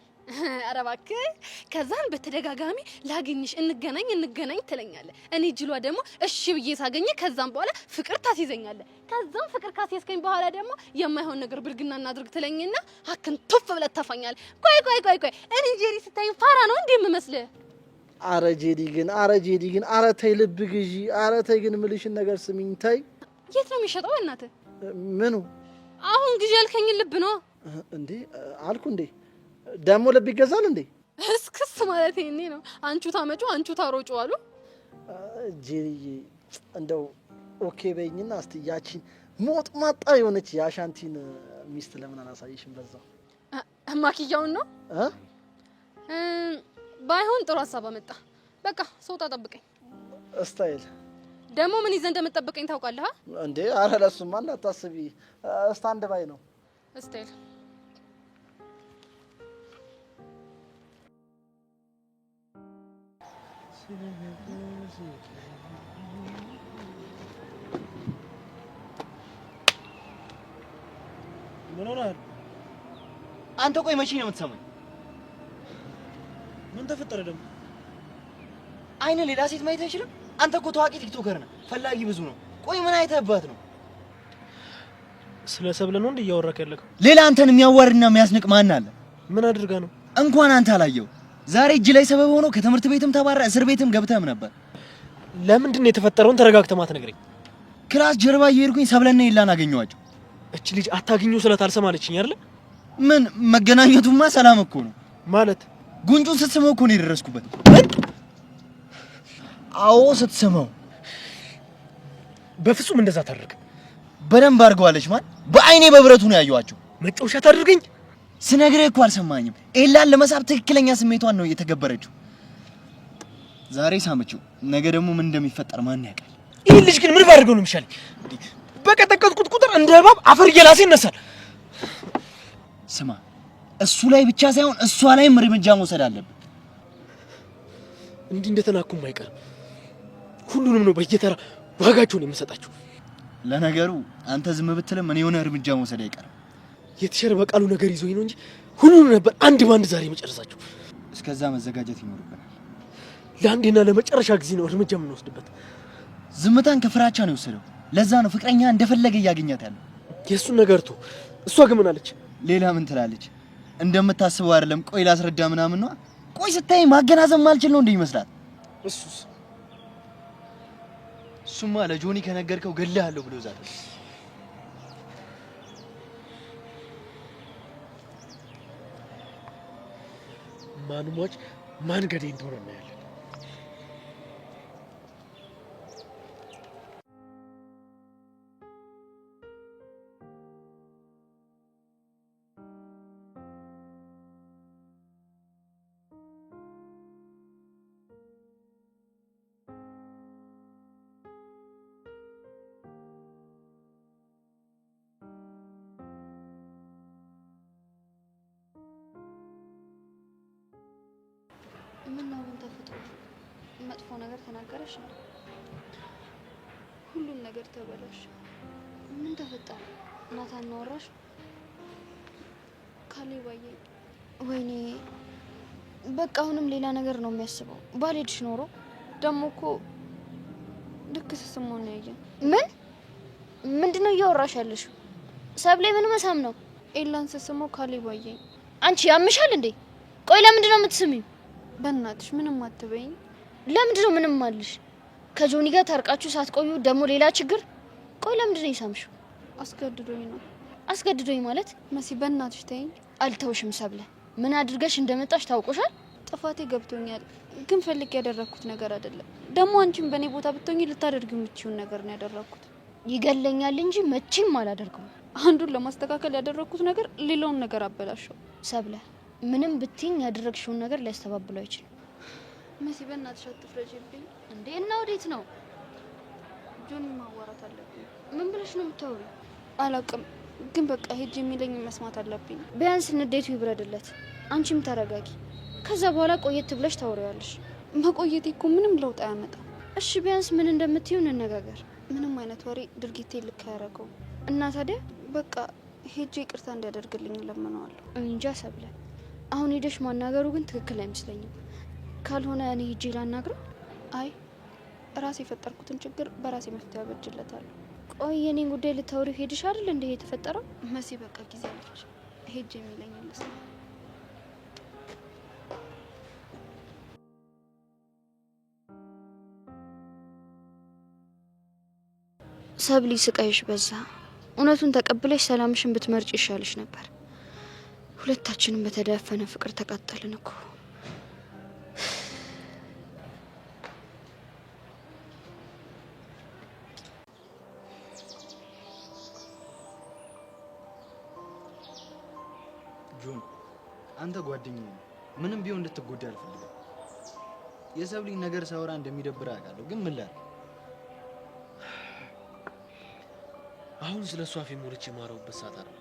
ኧረ እባክህ። ከዛን በተደጋጋሚ ላገኝሽ፣ እንገናኝ ትለኛለህ። እኔ ጅሏ ደግሞ እሺ ብዬ ሳገኘ ከዛም በኋላ ፍቅር ታስይዘኛለህ። ከዛም ፍቅር ካስያዝከኝ በኋላ ደግሞ የማይሆን ነገር ብልግና እናድርግ ትለኝና ሀክን ቱፍ ብለህ ተፋኛለህ። ቆይ እኔ ጄሪ ስታይ ፋራ ነው እንዴ የምመስልህ? አረ ጄዲ ግን አረ ተይ ልብ ግዢ። አረ ተይ ግን ምልሽን ነገር ስሚኝ ተይ። የት ነው የሚሸጠው እናትህ? ምኑ? አሁን ግዢ ያልከኝ ልብ ነው እንዴ አልኩ እንዴ። ደግሞ ልብ ይገዛል እንዴ? እስክስ ማለት እኔ ነው። አንቹ ታመጩ አንቹ ታሮጩ አሉ። ጄሪዬ እንደው ኦኬ በይኝና እስቲ ያቺን ሞጥ ማጣ የሆነች የአሻንቲን ሚስት ለምን አላሳይሽም? በዛው ማኪያውን ነው ባይሆን ጥሩ ሀሳብ አመጣ። በቃ ሰውጣ ጠብቀኝ። ስታይል ደግሞ ምን ይዘህ እንደምትጠብቀኝ ታውቃለህ እንዴ? አረ ለሱማ እንዳታስቢ፣ ስታንድ ባይ ነው ስታይል። ምን ሆነሃል አንተ? ቆይ መቼ ነው የምትሰማኝ? ምን ተፈጠረ ደግሞ? አይነ ሌላ ሴት ማየት አይችልም? አንተ እኮ ታዋቂ ቲክቶከር ነህ፣ ፈላጊ ብዙ ነው። ቆይ ምን አይተህባት ነው? ስለ ሰብለ ነው እንዴ እያወራክ ያለከው? ሌላ አንተን የሚያዋርድና የሚያስንቅ ማን አለ? ምን አድርጋ ነው? እንኳን አንተ አላየው ዛሬ እጅ ላይ ሰበብ ሆኖ ከትምህርት ቤትም ተባራ እስር ቤትም ገብተህም ነበር። ለምንድን ነው የተፈጠረውን ተረጋግተህ ማትነግረኝ? ክላስ ጀርባ እየሄድኩኝ ሰብለና ይላን አገኘኋቸው። እች ልጅ አታግኙ ስለት አልሰማለችኝ አይደል? ምን መገናኘቱማ ሰላም እኮ ነው ማለት። ጉንጩን ስትስመው እኮ ነው የደረስኩበት። አዎ ስትስመው። በፍጹም እንደዛ ታደርግ። በደንብ አድርገዋለች። ማን? በአይኔ በብረቱ ነው ያየኋቸው። መጫወቻ ታድርገኝ ስነግርህ እኮ አልሰማኝም። ኤላን ለመሳብ ትክክለኛ ስሜቷን ነው እየተገበረችው። ዛሬ ሳመችው፣ ነገ ደግሞ ምን እንደሚፈጠር ማን ያውቃል? ይህ ልጅ ግን ምን ባደርገው ነው የሚሻለኝ? በቀጠቀጥኩት ቁጥር እንደ እባብ አፈር እየላሰ ይነሳል። ስማ፣ እሱ ላይ ብቻ ሳይሆን እሷ ላይም እርምጃ መውሰድ አለብን። እንዲህ እንደተናኩም አይቀርም። ሁሉንም ነው በየተራ ዋጋቸውን የምሰጣቸው። ለነገሩ አንተ ዝም ብትልም እኔ የሆነ እርምጃ መውሰድ አይቀርም። የተሸረ በቃሉ ነገር ይዞኝ ነው እንጂ ሁሉንም ነበር አንድ ባንድ ዛሬ መጨረሳቸው። እስከዛ መዘጋጀት ይኖርብናል። ለአንዴና ለመጨረሻ ጊዜ ነው እርምጃ የምንወስድበት። ዝምታን ከፍራቻ ነው የወሰደው። ለዛ ነው ፍቅረኛ እንደፈለገ እያገኛት ያለው። የእሱን ነገር ቶ እሷ ግን ምን አለች? ሌላ ምን ትላለች? እንደምታስበው አይደለም። ቆይ ላስረዳ ምናምን ነው። ቆይ ስታይ ማገናዘብ ማልችል ነው እንዴ ይመስላል? እሱማ ለጆኒ ከነገርከው ገለሃለሁ ብሎ ዛሬ ማን ሟች ማን ገዴ እንደሆነ እናያለን። ምን ነው ምን ተፈጥሮ? መጥፎ ነገር ተናገረሽ እንዴ? ሁሉም ነገር ተበላሽ። ምን ተፈጠረ? ናታን አወራሽ? ካሌባዬ ወይኔ በቃ አሁንም ሌላ ነገር ነው የሚያስበው። ባልሄድሽ ኖሮ ደግሞ እኮ ልክ ስስሞን ያየ። ምንድነው እያወራሽ ያለሽ? ሰብሌ ምን መሳም ነው? ኤላን ስስሞ ካሌባዬ አንቺ ያምሻል እንዴ? ቆይ ለምንድን ነው የምትስሚው? በእናትሽ ምንም አትበይኝ። ለምንድን ነው ምንም አልሽ? ከጆኒ ጋር ታርቃችሁ ሳትቆዩ ደግሞ ሌላ ችግር? ቆይ ለምንድን ነው የሳምሽው? አስገድዶኝ ነው። አስገድዶኝ ማለት? መሲ በእናትሽ ተይኝ። አልተውሽም ሰብለ። ምን አድርገሽ እንደመጣሽ ታውቆሻል? ጥፋቴ ገብቶኛል፣ ግን ፈልጌ ያደረኩት ነገር አይደለም። ደግሞ አንቺም በእኔ ቦታ ብትሆኚ ልታደርጊው የምትችይውን ነገር ነው ያደረኩት። ይገለኛል እንጂ መቼም አላደርገውም። አንዱን ለማስተካከል ያደረኩት ነገር ሌላውን ነገር አበላሸው። ሰብለ ምንም ብትይኝ ያደረግሽውን ነገር ሊያስተባብለው አይችልም። መሲ በእናትሽ አትፍረጂብኝ እንዴ! እና ወዴት ነው? ጆኒ ማዋራት አለብኝ። ምን ብለሽ ነው የምታወሪው? አላውቅም፣ ግን በቃ ሄጅ የሚለኝ መስማት አለብኝ። ቢያንስ ንዴቱ ይብረድለት። አንቺም ተረጋጊ። ከዛ በኋላ ቆየት ብለሽ ታወሪዋለሽ። መቆየቴ እኮ ምንም ለውጥ አያመጣም። እሺ ቢያንስ ምን እንደምትይው እንነጋገር። ምንም አይነት ወሬ ድርጊቴ ልክ አያደርገው እና ታዲያ በቃ ሄጄ ይቅርታ እንዲያደርግልኝ ለምነዋለሁ። እንጃ ሰብለ፣ አሁን ሄደሽ ማናገሩ ግን ትክክል አይመስለኝም። ካልሆነ እኔ ሄጄ ላናግረው። አይ ራሴ የፈጠርኩትን ችግር በራሴ መፍትሄ አበጅለታለሁ። ቆይ የኔን ጉዳይ ልታወሪው ሄድሽ አይደል እንዴ የተፈጠረው? መሲ በቃ ጊዜ አለች። ሄጄ የሚለኝ መስለ ሰብሊ፣ ስቃይሽ በዛ። እውነቱን ተቀብለሽ ሰላምሽን ብትመርጭ ይሻልሽ ነበር። ሁለታችንም በተዳፈነ ፍቅር ተቃጠልን እኮ። ጆን፣ አንተ ጓደኛዬ ነህ። ምንም ቢሆን እንድትጎዳ አልፈልግም። የሰብሊን ነገር ሳወራ እንደሚደብር አውቃለሁ፣ ግን ምን ላድርግ? አሁን ስለ እሷ አፌን ሞልቼ የማወራበት ሰዓት አይደለም።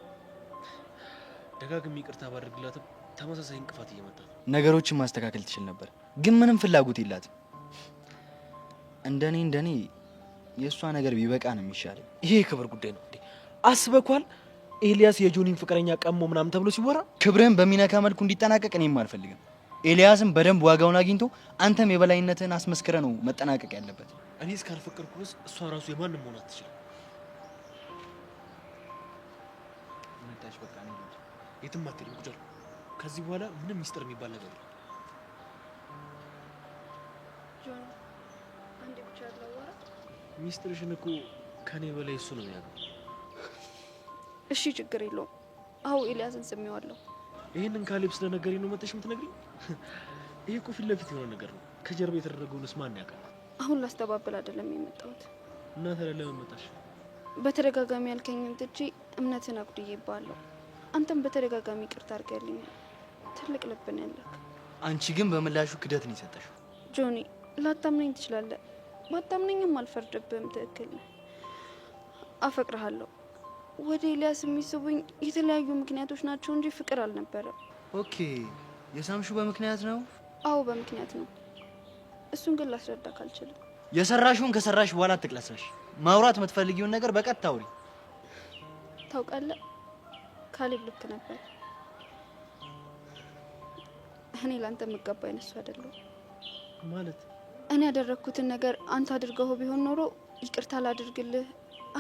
ደጋግሜ ይቅርታ ባደርግላትም ተመሳሳይ እንቅፋት እየመጣ ነው። ነገሮችን ማስተካከል ትችል ነበር፣ ግን ምንም ፍላጎት የላትም። እንደኔ የእሷ ነገር ቢበቃ ነው የሚሻለው። ይሄ የክብር ጉዳይ ነው እንዴ? አስበኳል? ኤልያስ የጆኒን ፍቅረኛ ቀሞ ምናምን ተብሎ ሲወራ ክብርህን በሚነካ መልኩ እንዲጠናቀቅ እኔም አልፈልግም። ኤልያስም በደንብ ዋጋውን አግኝቶ አንተም የበላይነትህን አስመስክረ ነው መጠናቀቅ ያለበት። እኔ እስካልፈቀድኩ ድረስ እሷ ራሱ የማንም መሆን አትችልም። መጣች፣ በቃ ነው። የትም አትሄድም ጉዳይ። ከዚህ በኋላ ምንም ሚስጥር የሚባል ነገር የለም። ጆኒ አንዴ ብቻ ላወራ። ሚስጥርሽን እኮ ከኔ በላይ እሱ ነው ያለው። እሺ ችግር የለውም። አዎ ኤልያስን ስሜዋለሁ። ይሄንን ካሌብ ስለነገረኝ ነው መጥተሽ የምትነግሪኝ? ይሄ እኮ ፊት ለፊት የሆነ ነገር ነው። ከጀርባ የተደረገውንስ ማን ያውቃል? አሁን ላስተባብል አይደለም የመጣሁት። እና ታዲያ ለምን መጣሽ? በተደጋጋሚ ያልከኝን ትቼ እምነትን አጉድዬ ይባለሁ። አንተም በተደጋጋሚ ይቅርታ አድርገልኝ። ትልቅ ልብ ነው ያለህ። አንቺ ግን በምላሹ ክደት ነው የሰጠሽው። ጆኒ ላታምነኝ ትችላለህ፣ ማታምነኝም አልፈርድብህም። ትክክል ነህ። አፈቅርሃለሁ፣ ወደ ኤልያስ የሚስቡኝ የተለያዩ ምክንያቶች ናቸው እንጂ ፍቅር አልነበረም። ኦኬ፣ የሳምሽው በምክንያት ነው? አዎ በምክንያት ነው። እሱን ግን ላስረዳክ አልችልም። የሰራሽውን ከሰራሽ በኋላ አትቅለስለሽ። ማውራት የምትፈልጊውን ነገር በቀጥታ አውሪ። ታውቃለህ፣ ካሌብ ልክ ነበር። እኔ ላንተ የምገባ አይነሱ አይደለሁም። ማለት እኔ ያደረኩትን ነገር አንተ አድርገው ቢሆን ኖሮ ይቅርታ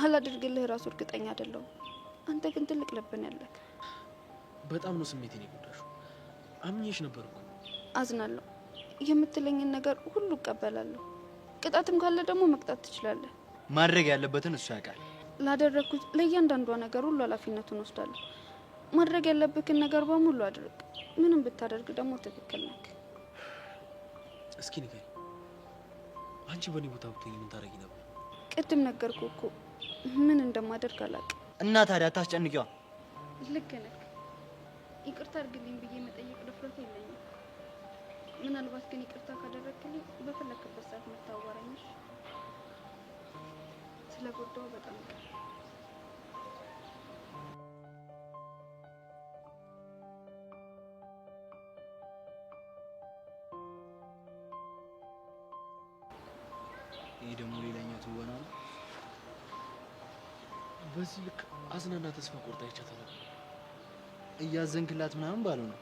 አላድርግልህ ራሱ እርግጠኛ አይደለሁም። አንተ ግን ትልቅ ልብ ነው ያለክ። በጣም ነው ስሜቴን የጎዳሽው። አምኜሽ ነበር እኮ። አዝናለሁ። የምትለኝን ነገር ሁሉ እቀበላለሁ። ቅጣትም ካለ ደግሞ መቅጣት ትችላለህ። ማድረግ ያለበትን እሱ ያውቃል። ላደረኩት ለእያንዳንዷ ነገር ሁሉ ኃላፊነቱን ወስዳለሁ። ማድረግ ያለብክን ነገር በሙሉ አድርግ። ምንም ብታደርግ ደግሞ ትክክል ነክ። እስኪ ንገሪኝ፣ አንቺ በእኔ ቦታ ብትሆኚ ምን ታደርጊ ነበር? ቅድም ነገርኩህ እኮ ምን እንደማደርግ አላውቅም። እና ታዲያ አታስጨንቂዋ። ልክ ነህ። ይቅርታ አድርግልኝ ብዬ መጠየቅ ድፍረት የለኝም። ምናልባት ግን ይቅርታ ካደረግልኝ በፈለክበት ሰዓት መታወራኝሽ። ስለጎዳው በጣም ይቅር። ይሄ ደግሞ ሌላኛው ትወና ነው። በዚህ ልክ አዝናና ተስፋ ቆርጣ ይቻታል። እያዘንክላት ምናምን ባለው ነው።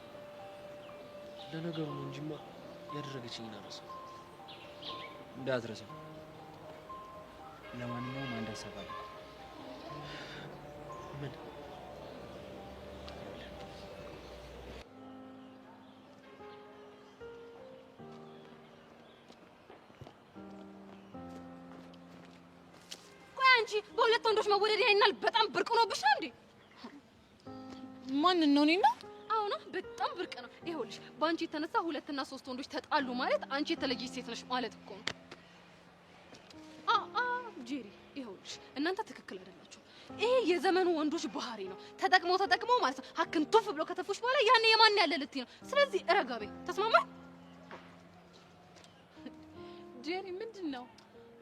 ለነገሩ ነው እንጂማ ያደረገችኝን አረሳው። እንዳትረሳው። ለማንኛውም አንድ ሀሳብ አለ። ምን? አንቺ በሁለት ወንዶች መወደድ ያይናል በጣም ብርቅ ነው ብሽ እንዴ? ማን ነው? እኔ ነው? አሁን በጣም ብርቅ ነው። ይኸውልሽ በአንቺ የተነሳ 2 እና 3 ወንዶች ተጣሉ ማለት አንቺ የተለየች ሴት ነሽ ማለት እኮ ነው። ጄሪ ይኸውልሽ እናንተ ትክክል አይደላችሁ። ይሄ የዘመኑ ወንዶች ባህሪ ነው። ተጠቅመው ማለት ነው ሀክን ቱፍ ብለው ከተፉሽ በኋላ ያኔ የማን ያለ ልትይ ነው። ስለዚህ እረጋቤ ተስማማኝ? ጄሪ ምንድነው?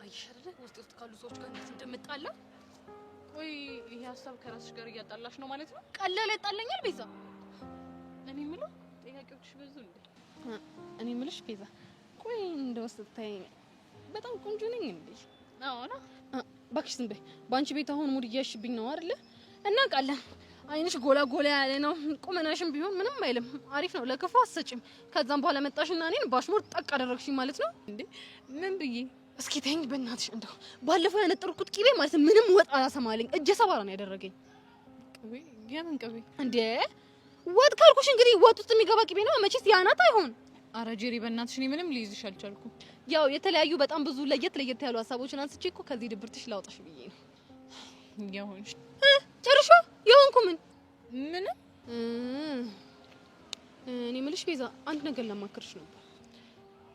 አይሻለ ውስጥ ካሉ ሰዎች ጋር እንዴት እንደምጣላ። ቆይ ይሄ ሀሳብ ከራስሽ ጋር እያጣላሽ ነው ማለት ነው? ቀላል ያጣለኛል ቤዛ። እኔ የምለው ጥያቄዎችሽ ብዙ እንዴ? እኔ የምልሽ ቤዛ ቆይ እንደው ስታይ በጣም ቆንጆ ነኝ እንዴ? አዎና እባክሽ ዝም በይ። በአንቺ ቤት አሁን ሙድ እያሽብኝ ነው አይደለ? እናውቃለን። አይንሽ ጎላ ያለ ነው። ቁመናሽም ቢሆን ምንም አይልም። አሪፍ ነው። ለክፉ አሰጭም። ከዛም በኋላ መጣሽና እኔን ባሽሙር ጠቅ አደረግሽኝ ማለት ነው እንዴ? ምን ብዬ? እስኪ ተይኝ በእናትሽ። እንደው ባለፈው ያነጠርኩት ቂቤ ማለት ምንም ወጥ አላሰማልኝ። እጀ ሰባራ ነው ያደረገኝ። ቅቤ? የምን ቅቤ እንዴ? ወጥ ካልኩሽ እንግዲህ ወጥ ውስጥ የሚገባ ቂቤ ነው። መቼስ ያናት አይሆን። አረ ጄሪ በእናትሽ እኔ ምንም ልይዝሽ አልቻልኩም። ያው የተለያዩ በጣም ብዙ ለየት ያሉ ሀሳቦችን አንስቼ እኮ ከዚህ ድብርትሽ ላውጣሽ ብዬ ነው። ያሆንሽ ጨርሾ የሆንኩ ምን እኔ የምልሽ ቤዛ አንድ ነገር ለማከርሽ ነበር።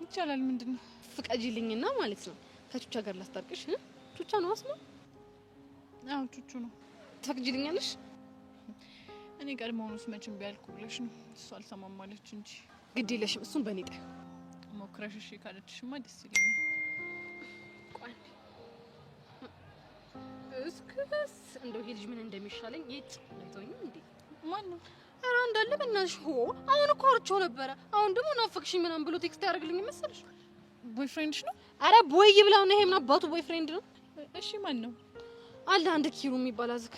ይቻላል? ምንድነው? ፍቀጂልኝና ማለት ነው ከቹቻ ጋር ላስታርቅሽ። ቹቻ ነው አስማ? አዎ ቹቹ ነው። ትፈቅጂልኛለሽ? እኔ ቀድሞውኑስ መቼም ቢያልኩ ብለሽ ነው። እሱ አልሰማም ማለች እንጂ ግድ የለሽም። እሱን በእኔ ጣይ ሞክረሽ እሺ ካለችሽማ ደስ ይለኛል። ቆይ እስክስ እንደው ይሄ ልጅ ምን እንደሚሻለኝ ይጭ ለይቶኝ እንዴ? ማን ነው? ኧረ እንዳለ በእናትሽ ሆ አሁን እኮ አውርቼው ነበረ። አሁን ደግሞ ናፈቅሽኝ ምናምን ብሎ ቴክስት ያደርግልኝ መሰለሽ? ቦይፍሬንድሽ ነው? ኧረ ቦይ ይብላው ነው። ይሄ ምን አባቱ ቦይፍሬንድ ነው? እሺ ማን ነው? አለ አንድ ኪሩ የሚባል አዝክ።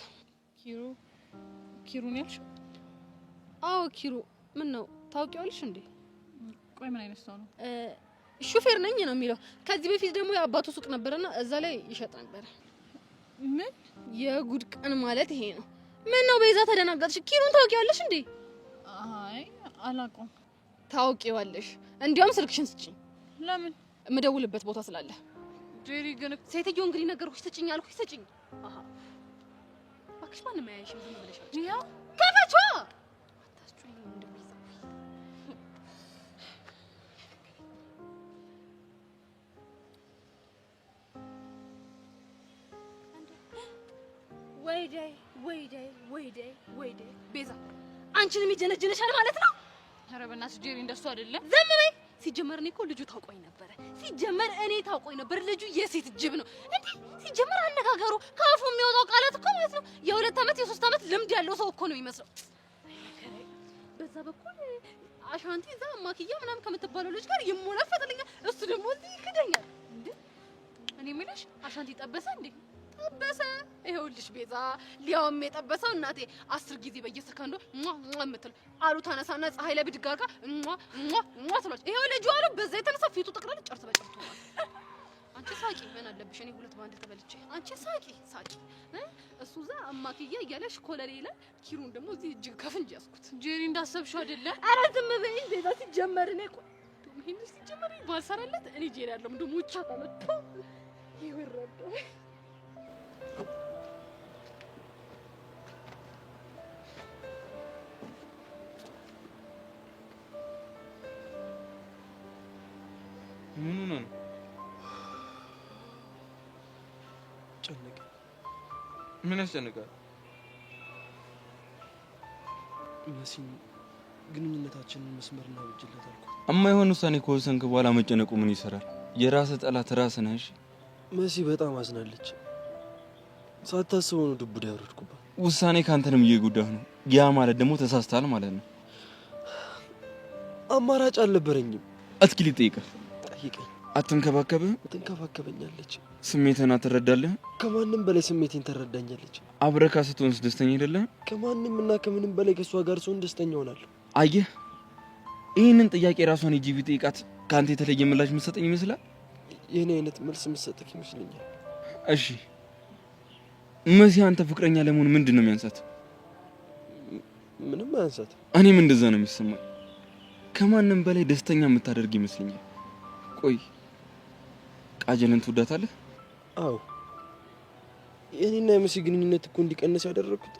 ኪሩ ነው ያልሽው? አዎ ኪሩ። ምን ነው ታውቂዋለሽ እንዴ? ቆይ ምን አይነት ሰው ነው? ሹፌር ነኝ ነው የሚለው። ከዚህ በፊት ደግሞ የአባቱ ሱቅ ነበርና እዛ ላይ ይሸጥ ነበር። ምን የጉድ ቀን ማለት ይሄ ነው። ምን ነው ቤዛ ተደናገጥሽ? ኪሩን ታውቂዋለሽ እንዴ? አይ አላውቀውም። ታውቂዋለሽ። እንዲያውም ስልክሽን ስጪኝ። ለምን? የምደውልበት ቦታ ስላለ። ጄሪ ግን ሴትዮ እንግዲህ ነገርኩሽ ስጪኝ አልኩሽ ስጪኝ። አሃ እባክሽ ማንም አያይሽም ዝም ብለሽ አውጪ። ያው ከፈቿ አታስጩኝ እንደሚዛ ወይዴ ቤዛ አንቺንም ይጀነጅንሻል ማለት ነው። ኧረ በእናትሽ ጄሪ እንደሱ አይደለም። ዝም በይ ሲጀመር እኔ እኮ ልጁ ታውቆኝ ነበር። ሲጀመር እኔ ታውቆኝ ነበር። ልጁ የሴት ጅብ ነው እንዴ! ሲጀመር አነጋገሩ ካፉ የሚወጣው ቃላት እኮ ማለት ነው የ2 ዓመት የ3 ዓመት ልምድ ያለው ሰው እኮ ነው የሚመስለው። በዛ በኩል አሻንቲ እዛ ማኪያ ምናምን ከምትባለው ልጅ ጋር ይሞናፈጥልኛል። እሱ ደግሞ እዚህ ይክደኛል እንዴ! እኔ የምልሽ አሻንቲ ጠበሰ እንዴ? ጠበሰ። ይኸውልሽ ቤዛ ሊያውም የጠበሰው እናቴ 10 ጊዜ በየሰከንዱ የምትል አሉ ታነሳና ፀሐይ ላይ ብድግ አድርጋ ትሏች። ይኸው ልጁ አሉ በዛ የተነሳ ፊቱ ጠቅላላ ጨርስ በጨርስ ሆኗል። አንቺ ሳቂ ምን አለብሽ? እኔ 2 ባንድ ተበልቼ አንቺ ሳቂ። እሱ እዛ አማክያ እያለሽ ኮለሌ ይላል። ኪሩን ደግሞ እዚህ እጅግ ከፍንጅ ያስኩት። ጄሪ እንዳሰብሽው አይደለ? ኧረ ዝም በይ ቤዛ። ሲጀመር እኔ እኮ ይሄን ሲጀመር ባልሰራለት እኔ ጄሪ ያለው እንደሞ ቻታለቶ ይወረደ ምን ነው ጨነቀ። ምን ያስጨንቃል? መሲን ግንኙነታችንን መስመርና ወጅለት አልኩት። የማይሆን ውሳኔ ከወሰንክ በኋላ መጨነቁ ምን ይሰራል? የራስህ ጠላት ራስህ ነህ። መሲ በጣም አዝናለች። ሳታስበው ነው ዱብ እዳ ያወረድኩባት። ውሳኔ ካንተንም እየጎዳህ ነው። ያ ማለት ደግሞ ተሳስተሃል ማለት ነው። አማራጭ አልነበረኝም። እስኪ ልጠይቅህ። ጠይቀኝ። አትንከባከብህ? ትንከባከበኛለች። ስሜትን አትረዳለህ? ከማንም በላይ ስሜቴን ትረዳኛለች። አብረካ ስትሆንስ ደስተኛ አይደለህ? ከማንም እና ከምንም በላይ ከሷ ጋር ስሆን ደስተኛ ሆናለሁ። አየህ፣ ይህንን ጥያቄ ራሷን የጂቢ ጠይቃት ካንተ የተለየ ምላሽ የምትሰጠኝ ይመስላል? የኔ አይነት መልስ የምትሰጥክ ይመስለኛል። እሺ መሲ አንተ ፍቅረኛ ለመሆን ምንድነው የሚያንሳት? ምንም አያንሳት። እኔም እንደዛ ነው የሚሰማኝ። ከማንም በላይ ደስተኛ የምታደርግ ይመስለኛል። ቆይ ቃጀልን ትወዳታለህ? አዎ። የኔና የመሲ ግንኙነት እኮ እንዲቀንስ ያደረኩት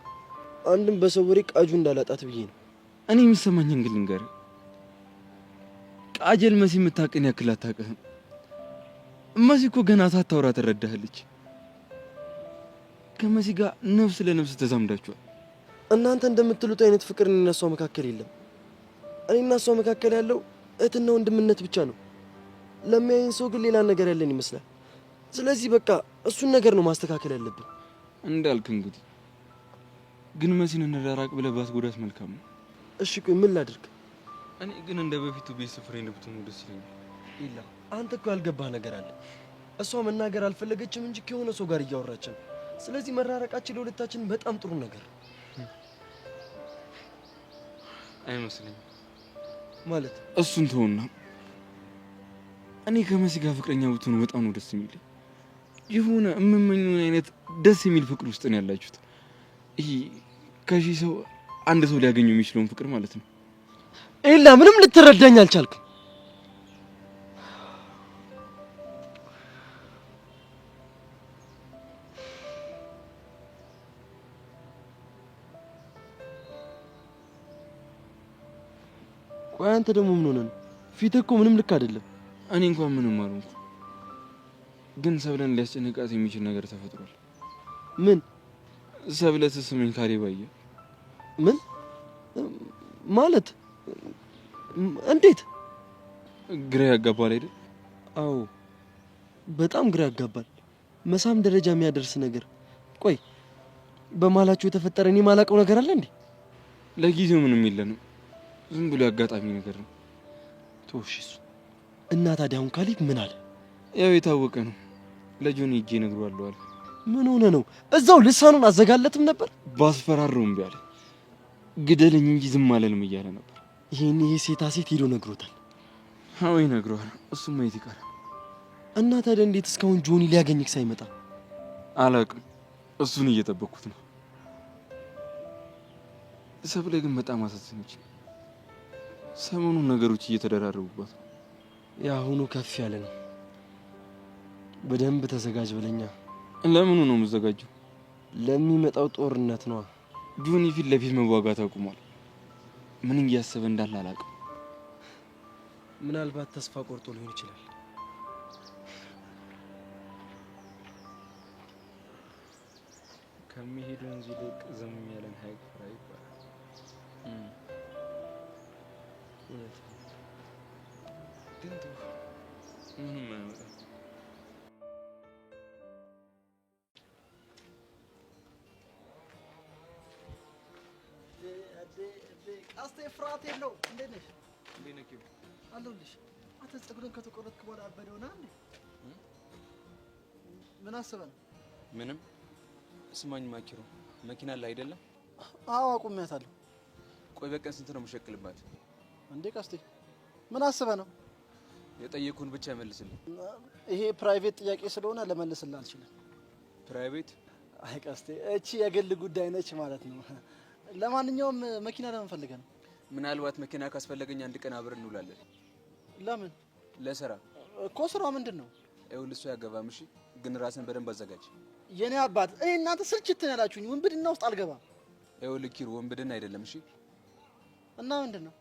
አንድም በሰው ወሬ ቃጁ እንዳላጣት ብዬ ነው። እኔ የሚሰማኝን ግን ልንገርህ። ቃጀል መሲ የምታውቅን ያክል አታውቅህም። መሲ እኮ ገና ሳታወራ ትረዳሃለች። ከመሲ ጋር ነፍስ ለነፍስ ተዛምዳችኋል። እናንተ እንደምትሉት አይነት ፍቅር እኔና እሷ መካከል የለም። እኔና እሷ መካከል ያለው እህትና ወንድምነት ብቻ ነው። ለሚያየን ሰው ግን ሌላ ነገር ያለን ይመስላል። ስለዚህ በቃ እሱን ነገር ነው ማስተካከል ያለብን። እንዳልክ እንግዲህ ግን መሲን እንደራራቅ ብለህ ባስጎዳት መልካም ነው። እሺ ቆይ ምን ላድርግ? እኔ ግን እንደ በፊቱ ቤት ፍሬንድ ብትሆኑ ደስ ይለኛል። ይላ አንተ እኮ ያልገባህ ነገር አለ። እሷ መናገር አልፈለገችም እንጂ ከሆነ ሰው ጋር እያወራች ነው። ስለዚህ መራራቃችን ለሁለታችን በጣም ጥሩ ነገር አይመስለኝም። ማለት እሱን ተውና እኔ ከመሲ ጋር ፍቅረኛ ብትሆኑ በጣም ነው ደስ የሚል። የሆነ የምመኘውን አይነት ደስ የሚል ፍቅር ውስጥ ነው ያላችሁት። ይሄ ከሺህ ሰው አንድ ሰው ሊያገኘው የሚችለውን ፍቅር ማለት ነው። ይላ ምንም ልትረዳኝ አልቻልክም። ቆይ አንተ ደግሞ ምን ሆነህ ነው? ፊትህ እኮ ምንም ልክ አይደለም። እኔ እንኳን ምንም አልሆንኩም፣ ግን ሰብለን ሊያስጨንቃት የሚችል ነገር ተፈጥሯል። ምን? ሰብለ ስስመኝ ካሌብ አየ። ምን ማለት? እንዴት? ግራ ያጋባል አይደል? አዎ በጣም ግራ ያጋባል። መሳም ደረጃ የሚያደርስ ነገር። ቆይ በማላችሁ የተፈጠረ እኔ ማላውቀው ነገር አለ እንዴ? ለጊዜው ምንም የለንም፣ ዝም ብሎ ያጋጣሚ ነገር ነው። ተወሽስ እና ታዲያ አሁን ካሌብ ምን አለ? ያው የታወቀ ነው። ለጆኒ እጄ ነግሯለሁ አለ። ምን ሆነ ነው? እዛው ልሳኑን አዘጋለትም ነበር። ባስፈራረው እምቢ አለ። ግደልኝ እንጂ ዝም አለልም እያለ ነበር። ይሄን ይሄ ሴታ ሴት ሄዶ ነግሮታል። አዎ ይነግረዋል። እሱም ማየት ይቀራል። እና ታዲያ እንዴት እስካሁን ጆኒ ሊያገኝክ ሳይመጣ? አላውቅም፣ እሱን እየጠበቅኩት ነው። ሰብለ ግን በጣም አሳዘነች። ሰሞኑን ነገሮች እየተደራረቡባት ነው። የአሁኑ ከፍ ያለ ነው። በደንብ ተዘጋጅ በለኛ። ለምኑ ነው የምዘጋጀው? ለሚመጣው ጦርነት ነው። ጆኒ ፊት ለፊት መዋጋት አቁሟል። ምን እያሰበ እንዳለ አላውቅም። ምናልባት ተስፋ ቆርጦ ሊሆን ይችላል። ከሚሄዱ ወንዝ ይልቅ ዝም ያለን ሐይቅ ፍራ ይባላል። ምንም አያመጣም። ቀስቴ ፍርሃት የለው። እንዴት ነሽ? እንዴት ነህ ኪሩ? አለሁልሽ። አንተ ፀጉርን ከተቆረጥክ በኋላ አበደ ሆነህ እንዴ? ምን አስበህ ነው? ምንም። ስማኝማ ኪሩ፣ መኪና አለ አይደለም? አዎ አቁሜያታለሁ። ቆይ በቀን ስንት ነው የምሸክልባት? እንዴ ቀስቴ ምን አስበህ ነው? የጠየኩህን ብቻ መልስልኝ። ይሄ ፕራይቬት ጥያቄ ስለሆነ ለመልስልህ አልችልም። ፕራይቬት? አይ ቀስቴ እቺ የግል ጉዳይ ነች ማለት ነው። ለማንኛውም መኪና ለምን ፈልገህ ነው? ምናልባት መኪና ካስፈለገኝ አንድ ቀን አብረን እንውላለን። ለምን? ለስራ እኮ። ስራው ምንድን ነው? ይኸውልህ እሱ ያገባም። እሺ ግን ራስን በደንብ አዘጋጅ። የኔ አባት እኔ እናንተ ስልችት ነው ያላችሁኝ። ወንብድና ውስጥ አልገባም። ይኸውልህ ኪሩ፣ ወንብድና አይደለም። እሺ እና ምንድን ነው?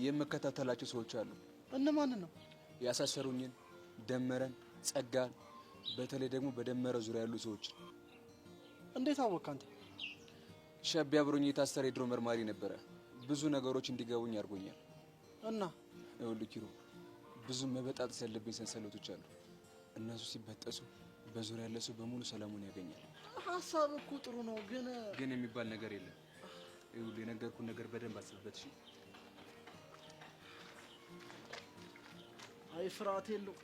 የምከታተላቸው ሰዎች አሉ። እነማንን ነው? ያሳሰሩኝን፣ ደመረን፣ ጸጋን፣ በተለይ ደግሞ በደመረ ዙሪያ ያሉ ሰዎች። እንዴት አወቅህ አንተ? ሸቢ አብሮኝ የታሰረ የድሮ መርማሪ ነበረ። ብዙ ነገሮች እንዲገቡኝ አድርጎኛል። እና ይኸውልህ ኪሩ፣ ብዙ መበጣጠስ ያለብኝ ሰንሰለቶች አሉ። እነሱ ሲበጠሱ በዙሪያ ያለ ሰው በሙሉ ሰላሙን ያገኛል። ሀሳብ እኮ ጥሩ ነው፣ ግን የሚባል ነገር የለም። ይኸውልህ የነገርኩህን ነገር በደንብ አስብበት። እሺ? አይ ፍርሃት የለው።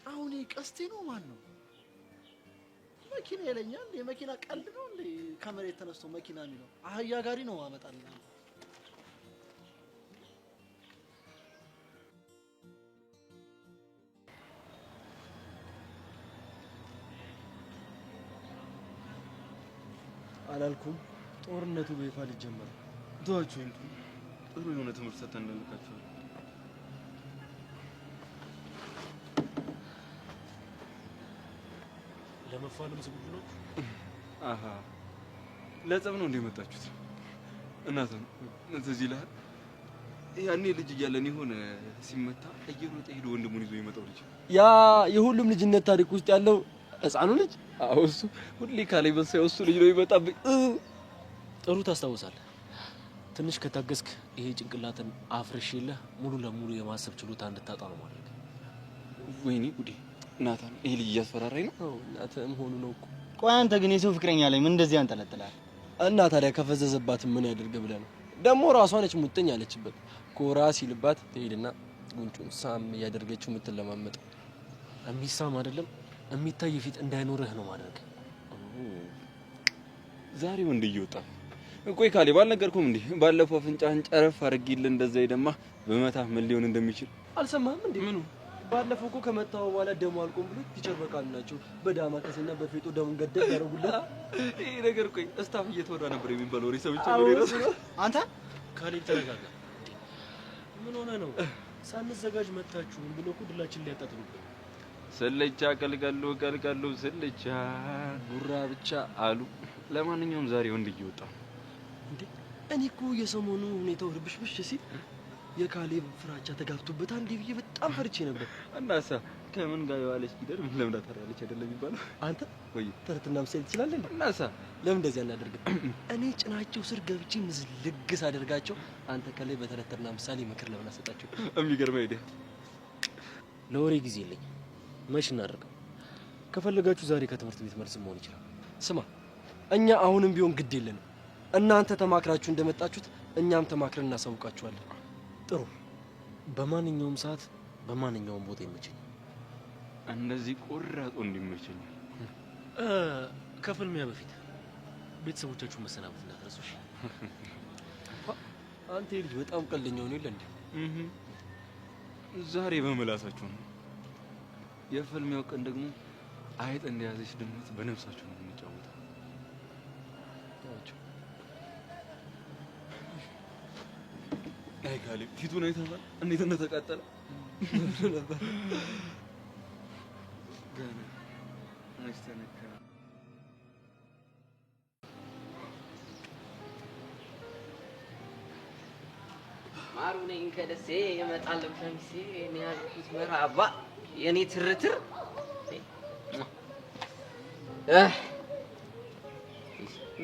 አሁን ቀስቴ ነው ማን ነው? መኪና ይለኛል። የመኪና ቀልድ ነው እንዴ? ከመሬት ተነስቶ መኪና የሚለው አህያ ጋሪ ነው አመጣልኝ። አላልኩም? ጦርነቱ በይፋ ሊጀመር። ተዋቸው እንዴ! ጥሩ የሆነ ትምህርት ሰጥተን እንልካቸው። ለመፋለም ዝግጁ ነው? አሃ ለጸብ ነው እንደመጣችሁት? እናንተ እዚህ ይላል። ያኔ ልጅ እያለን የሆነ ሲመታ እየሮጠ ሄዶ ወንድሙን ይዞ የመጣው ልጅ ያ የሁሉም ልጅነት ታሪክ ውስጥ ያለው ህፃኑ ልጅ? አዎ እሱ ሁሌ ካለኝ በሳይ እሱ ልጅ ነው ይመጣብኝ። ጥሩ ታስታውሳለህ። ትንሽ ከታገስክ ይሄ ጭንቅላትን አፍርሽልህ ሙሉ ለሙሉ የማሰብ ችሎታ እንድታጣ ነው ማለት ነው። ወይኔ ጉዴ! ናታን ይሄ ልጅ እያስፈራራኝ ነው። አዎ ናታን ሆኑ ነው እኮ። ቆይ አንተ ግን የሰው ፍቅረኛ ላይ ምን እንደዚህ አንጠለጥላል? እና ታዲያ ከፈዘዘባት ምን ያደርግ ብለህ ነው? ደግሞ ራሷ ነች ሙጥኝ ያለችበት። ኮራ ሲልባት ትሄድና ጉንጩን ሳም እያደረገችው የምትለማመጠው። የሚሳም አይደለም የሚታይ ፊት እንዳይኖርህ ነው ማድረግ። ዛሬ ወንድ እየወጣ ቆይ ካሌ ባልነገርኩም እንዴ? ባለፈው አፍንጫህን ጨረፍ አድርጊልህ እንደዛ ይደማ በመታ ምን ሊሆን እንደሚችል አልሰማህም እንዴ? ምኑ? ባለፈው እኮ ከመታው በኋላ ደሙ አልቆም ብሎ ይጨርበቃሉ ናቸው። በዳማ ከሰና በፌጦ ደሙን ገደል ያደርጉለት። ይሄ ነገር ቆይ እስታፍ እየተወራ ነበር የሚባለው ወሬ ሰምቻለሁ። አንተ ካሌ ተረጋጋ። ምን ሆነ ነው? ሳንዘጋጅ መታችሁ ብሎ እኮ ድላችን ሊያጣጥሉብን። ስልቻ ቀልቀሉ ስልቻ ጉራ ብቻ አሉ። ለማንኛውም ዛሬ ወንድ እየወጣ እንዴ? እኔ እኮ የሰሞኑ ሁኔታው ርብሽብሽ ሲል የካሌብ ፍራቻ ተጋብቶበት አንዴ ብዬ በጣም ፈርቼ ነበር። እናሳ ከምን ጋር የዋለች ጊደር ምን ለምን ታታራለች አይደለም የሚባለው? አንተ ወይ ተረትና ምሳሌ ትችላለህ እንዴ? እናሳ ለምን እንደዚህ አናደርግም? እኔ ጭናቸው ስር ገብቼ ምዝልግስ አደርጋቸው፣ አንተ ከላይ በተረትና ምሳሌ ምክር ለምን አሰጣቸው? የሚገርም አይዲያ። ለወሬ ጊዜ የለኝ። መች እናደርገው? ከፈለጋችሁ ዛሬ ከትምህርት ቤት መልስ መሆን ይችላል። ስማ እኛ አሁንም ቢሆን ግድ የለንም። እናንተ ተማክራችሁ እንደመጣችሁት እኛም ተማክረን እናሳውቃችኋለን። ጥሩ። በማንኛውም ሰዓት በማንኛውም ቦታ ይመቸኛል። እንደዚህ ቆራጦ እንዲመቸኝ ከፍልሚያ በፊት ቤተሰቦቻችሁን መሰናበት እንዳትረሱ። አንተ ልጅ በጣም ቀልደኛ ሆነ የለ እንዴ? ዛሬ በመላሳችሁ ነው። የፍልሚያው ቀን ደግሞ አይጥ እንደያዘች ድመት በነፍሳችሁ ነው የምንጫወተው። አይ ካሌብ ፊቱን አይተሃል እንዴት እንደተቃጠለ? ገና አስተነካ ማሩ ነኝ ከደሴ እመጣለሁ ከሚሴ እኔ ያልኩት መርሃባ የኔ ትርትር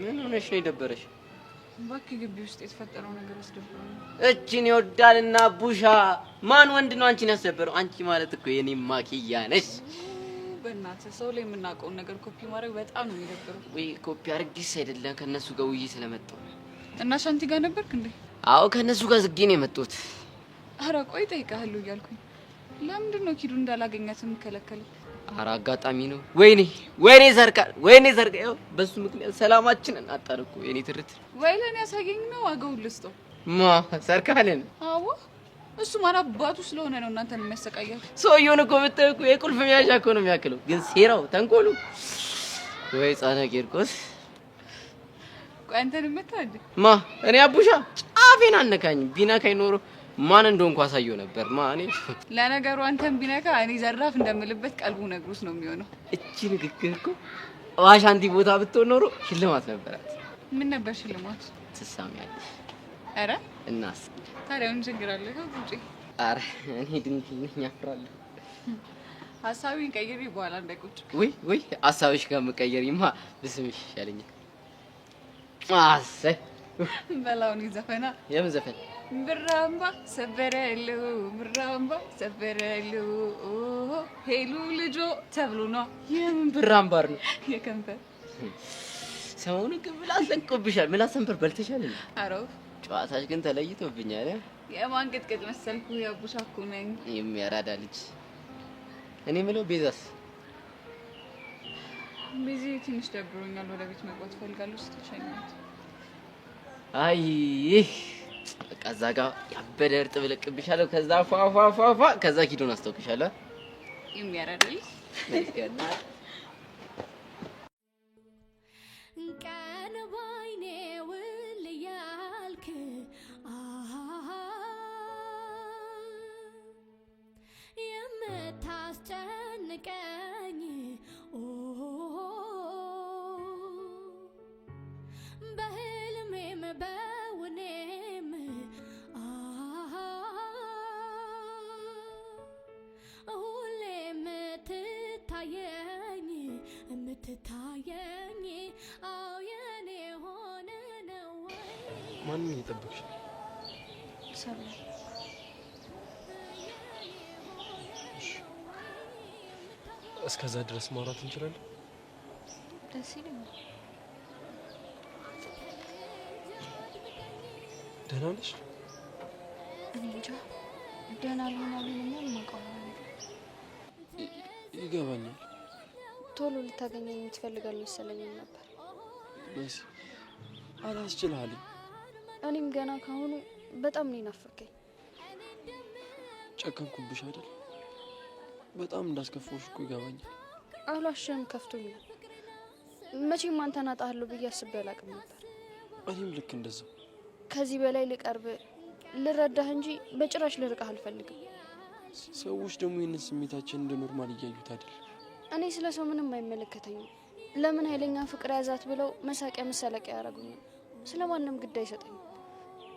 ምን ሆነሽ ነው የደበረሽ? እባክህ ግቢ ውስጥ የተፈጠረው ነገር አስደብሮኝ። እቺን ይወዳልና ቡሻ ማን ወንድ ነው አንቺን ያስደበረው? አንቺ ማለት እኮ የኔ ማኪያ ነሽ። በእናትህ ሰው ላይ የምናውቀውን ነገር ኮፒ ማድረግ በጣም ነው የሚደብረው። ወይ ኮፒ አድርጊስ አይደለም ከነሱ ጋር ውዬ ስለመጣሁ። እና ሻንቲ ጋር ነበርክ እንዴ? አዎ ከነሱ ጋር ዝጌ ነው የመጣሁት። ኧረ ቆይ እጠይቅሃለሁ እያልኩኝ ለምንድን ነው ኪዱ እንዳላገኛት የምከለከለው? ኧረ አጋጣሚ ነው። ወይኔ ዘርቃ ያው በሱ ምክንያት ሰላማችንን አጣን እኮ የኔ ትርት። ወይ ለኔ ያሳየኝ ነው ዋጋውን ልስጠው። ሰርካለን? አዎ እሱ ማን አባቱ ስለሆነ ነው እናንተን የሚያሰቃያችሁ። ሰውየውን እኮ ብታይ እኮ የቁልፍ መያዣ እኮ ነው የሚያክለው። ግን ሴራው ተንኮሉ ወይ ጻነ ቂርቆስ። ቆይ አንተን መታደ እኔ አቡሻ ጫፌን አነካኝ። ቢነካኝ ኖሮ ማን እንደሆንኩ አሳየው ነበር። እኔ ለነገሩ አንተን ቢነካ እኔ ዘራፍ እንደምልበት ቀልቡ ነግሮስ ነው የሚሆነው። እቺ ንግግር እኮ ዋሻንቲ ቦታ ብትሆን ኖሮ ሽልማት ነበራት። ምን ነበር ሽልማት? ትሳሚያለሽ። ኧረ እናስ ታዲያ ምን ችግር አለ? ውጪ። ኧረ እኔ ድንግል ነኝ አፍራለሁ። ሀሳቤን ቀይሬ በኋላ እንዳይቆጭ። ወይ ሀሳብሽ ጋር መቀየሪማ ብስምሽ ይሻለኛል። አሰይ በላውን ዘፈና። የምን ዘፈን? ብራምባ ሰበረሉ ብራምባ ሰበረሉ ሄሉ ልጆ ተብሎ ነው። የምን ብራምባር ነው? የከንፈር ሰሞኑን ግን ምላስ ለቆብሻል። ምላስ ሰንበር በልተሻል። ኧረ ጨዋታሽ ግን ተለይቶብኛል። የማን ቅጥቅጥ መሰልኩ? የአቡሻ እኮ ነኝ። የሚያራዳ ልጅ። እኔ የምለው ቤዛስ? ቤዚ ትንሽ ደብሮኛል፣ ወደ ቤት መግባት እፈልጋለሁ ስትሸኛት። አይ በቃ እዛ ጋር ያበደ እርጥብ እለቅብሻለሁ። ከዛ ፏፏፏፏ ከዛ ኪዶን አስታውቅሻለሁ። የሚያራዳ ልጅ ቀን ባይኔ ውል እያልክ የምታስጨንቀኝ በህልሜም በውኔም ሁሌ የምትታየኝ አው የኔ ሆነ ነው ወይ? ማንን እየጠበቅሽ? ሰብለ። እስከዛ ድረስ ማውራት እንችላለን? ደስ ይለኛል። ደህና ነሽ? እኔ እንጃ ደህና ልሆናለሁ የማውቀው ይገባኛል። ቶሎ ልታገኘኝ የምትፈልጋል መሰለኝ ነበር። መሲ አላስችልሃለኝ። እኔም ገና ካሁኑ በጣም ነው ናፈቀኝ። ጨከንኩብሽ አይደል? በጣም እንዳስከፋውሽ እኮ ይገባኛል። አላሽም ከፍቶኛል። መቼም አንተን አጣለሁ ብዬ አስቤ አላውቅም ነበር። እኔም ልክ እንደዛው። ከዚህ በላይ ልቀርብ ልረዳህ እንጂ በጭራሽ ልርቅህ አልፈልግም። ሰዎች ደግሞ ይህንን ስሜታችን እንደ ኖርማል እያዩት አይደል? እኔ ስለ ሰው ምንም አይመለከተኝም። ለምን ኃይለኛ ፍቅር ያዛት ብለው መሳቂያ መሳለቂያ ያደርጉኛል። ስለማንም ግድ አይሰጠኝም።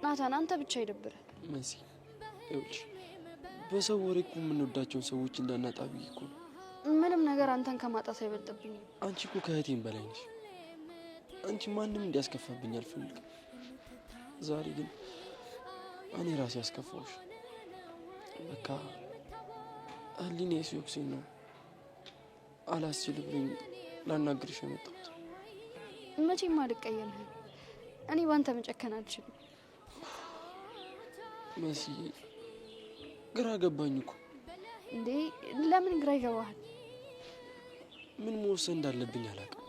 ናታን አንተ ብቻ ይደብረህ። መሲ ይኸውልሽ በሰው ወሬ እኮ የምንወዳቸውን ሰዎች እንዳናጣ ብዬ እኮ ነው። ምንም ነገር አንተን ከማጣት አይበልጥብኝም። አንቺ እኮ ከእህቴም በላይ ነሽ። አንቺ ማንም እንዲያስከፋብኝ አልፈልግም። ዛሬ ግን እኔ ራሴ ያስከፋውሽ። በቃ ህሊኔ ሲወቅሰኝ ነው አላስችል ብሎኝ ላናግርሽ የመጣሁት። መቼም አልቀየምህም። እኔ ባንተ መጨከን አልችልም። መሲ ግራ ገባኝ እኮ። እንዴ ለምን ግራ ይገባሃል? ምን መወሰን እንዳለብኝ አላውቅም።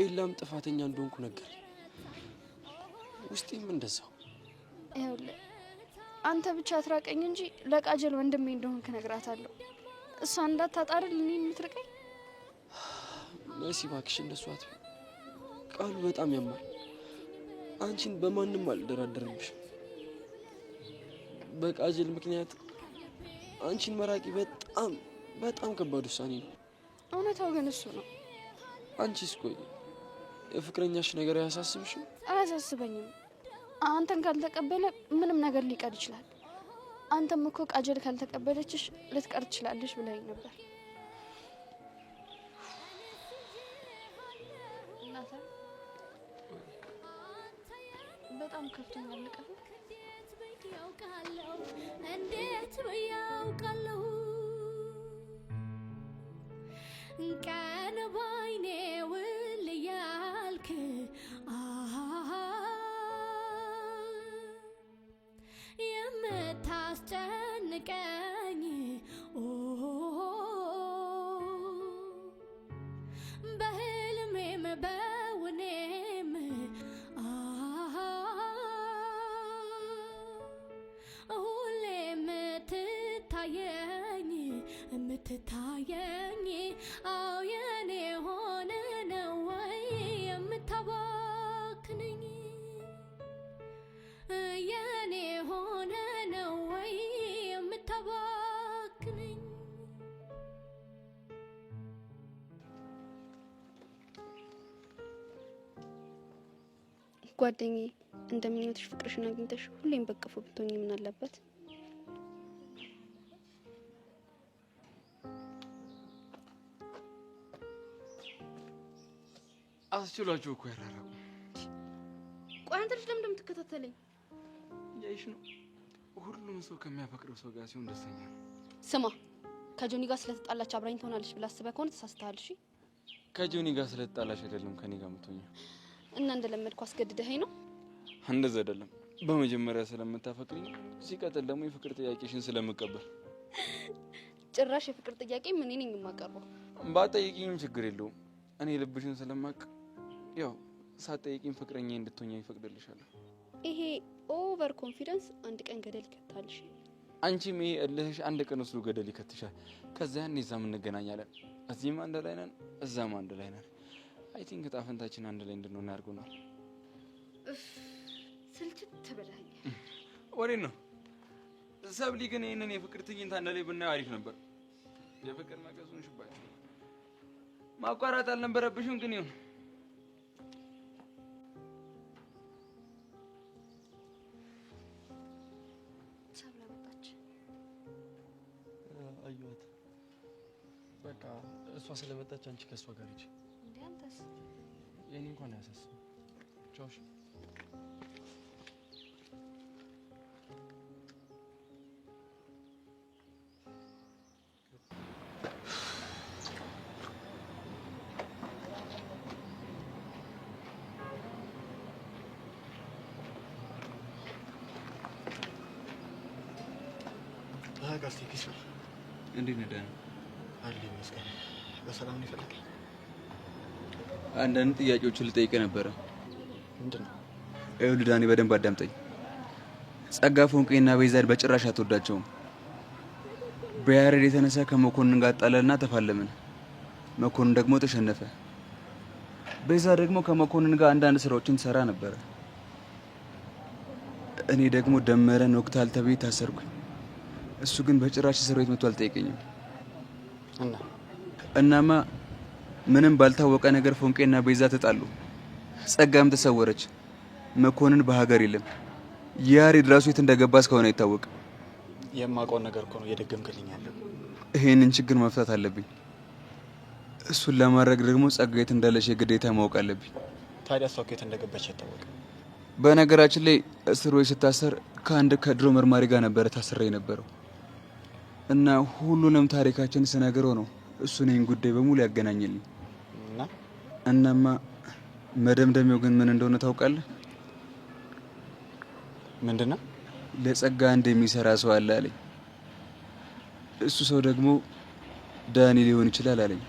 ኤላም ጥፋተኛ እንደሆንኩ ነገር ውስጤም እንደዛው። ይኸውልህ አንተ ብቻ አትራቀኝ እንጂ ለቃጀል ወንድሜ እንደሆንክ እነግራታለሁ። እሷ እንዳታጣርል እኔን የምትርቀኝ። መሲ እባክሽ እንደሷ አትበይ። ቃሉ በጣም ያማል። አንቺን በማንም አልደራደርብሽም። በቃጀል ምክንያት አንቺን መራቂ በጣም ከባድ ውሳኔ ነው። እውነታው ግን እሱ ነው። አንቺስ ቆይ የፍቅረኛሽ ነገር አያሳስብሽም? አያሳስበኝም። አንተን ካልተቀበለ ምንም ነገር ሊቀር ይችላል። አንተም እኮ ቃጀል ካልተቀበለችሽ ልትቀር ትችላለሽ ብለኸኝ ነበር። በጣም ከፍቶኛል። ልቀፍ እንዴት በያውቃለሁ ቀን ባይኔ ውል ያልክ የምታስጨንቀኝ በህልሜም በውኔም ሁሌ የምትታየኝ አው የኔ ሆነ ነው ወይ የምታባክነኝ የኔ ሆነ ነው ወይ የምታባክነኝ ጓደኛዬ እንደምኞትሽ ፍቅርሽን አግኝተሽ ሁሌም በቅፎ ብትሆኚ ምን አለበት? አስችሏቸው እኮ ያራራቁ። ቆይ አንተ ልጅ ለምን እንደምትከታተለኝ ያይሽ ነው። ሁሉም ሰው ከሚያፈቅረው ሰው ጋር ሲሆን ደስተኛ ነው። ስማ፣ ከጆኒ ጋር ስለተጣላች አብራኝ ትሆናለች ብለህ አስበህ ከሆነ ተሳስተሃል። እሺ፣ ከጆኒ ጋር ስለተጣላች አይደለም ከኔ ጋር የምትሆኚው። እና እንደለመድኩ አስገድደኸኝ ነው? እንደዛ አይደለም። በመጀመሪያ ስለምታፈቅሪኝ፣ ሲቀጥል ደግሞ የፍቅር ጥያቄሽን ስለምቀበል። ጭራሽ የፍቅር ጥያቄ ምን ነኝ የማቀርበው? ባጠይቂኝም ችግር የለውም። እኔ ልብሽን ስለማቅ ያው ሳጠይቂኝ ፍቅረኛ እንድትሆኛ ይፈቅድልሻለሁ። ይሄ ኦቨር ኮንፊደንስ አንድ ቀን ገደል ይከታልሽ። አንቺም ይሄ እልህሽ አንድ ቀን ወስዶ ገደል ይከትሻል። ከዛ ያኔ እዛም እንገናኛለን። እዚህም አንድ ላይ ነን፣ እዛም አንድ ላይ ነን። አይ ቲንክ ዕጣ ፈንታችን አንድ ላይ እንድንሆን ያድርጉናል። ስልችት ትበላኛል። ወሬን ነው ሰብሊ። ግን ይህንን የፍቅር ትዕይንት አንድ ላይ ብናየው አሪፍ ነበር። የፍቅር መቀሱን ሽባቸው ማቋረጥ አልነበረብሽም። ግን ይሁን ሰብለ መጣች። አየኋት። በቃ እሷ ስለመጣች አንቺ ከእሷ ጋር ሂጂ። እንዴ አንተስ? የኔ እንኳን አያሳስብም። ቻው። እሺ ጋስቲክስ ነው። እንዴት ነህ? ደህና አለ ይመስገን። በሰላም ነው የፈለከኝ? አንዳንድ ጥያቄዎችን ልጠይቅህ ነበረ። ምንድን ነው? ይኸውልህ ዳኒ፣ በደንብ አዳምጠኝ። ጸጋ ፎንቄና ቤዛን በጭራሽ አትወዳቸውም። በያሬድ የተነሳ ከመኮንን ጋር ጣለና ተፋለምን። መኮንን ደግሞ ተሸነፈ። ቤዛ ደግሞ ከመኮንን ጋር አንዳንድ ስራዎችን ትሰራ ነበረ። እኔ ደግሞ ደመረን ወቅታል ተብዬ ታሰርኩኝ። እሱ ግን በጭራሽ እስር ቤት መጥቶ አልጠየቀኝም። እናማ ምንም ባልታወቀ ነገር ፎንቄና ቤዛ ተጣሉ። ጸጋም ተሰወረች። መኮንን በሀገር የለም። ያሬድ ራሱ የት እንደገባ እስካሁን አይታወቅም። የማውቀውን ነገር እኮ ነው እየደገምክልኝ ያለው። ይሄንን ችግር መፍታት አለብኝ። እሱን ለማድረግ ደግሞ ጸጋ የት እንዳለች የግዴታ ማወቅ አለብኝ። ታዲያ እሷ የት እንደገባች አይታወቅም። በነገራችን ላይ እስር ቤት ስታሰር ከአንድ ከድሮ መርማሪ ጋር ነበረ ታስሬ የነበረው እና ሁሉንም ታሪካችን ስነግረው ነው እሱን ይህን ጉዳይ በሙሉ ያገናኝልኝ። እናማ መደምደሚያው ግን ምን እንደሆነ ታውቃለህ? ምንድነው? ለጸጋ አንድ የሚሰራ ሰው አለ አለኝ። እሱ ሰው ደግሞ ዳኒ ሊሆን ይችላል አለኝ።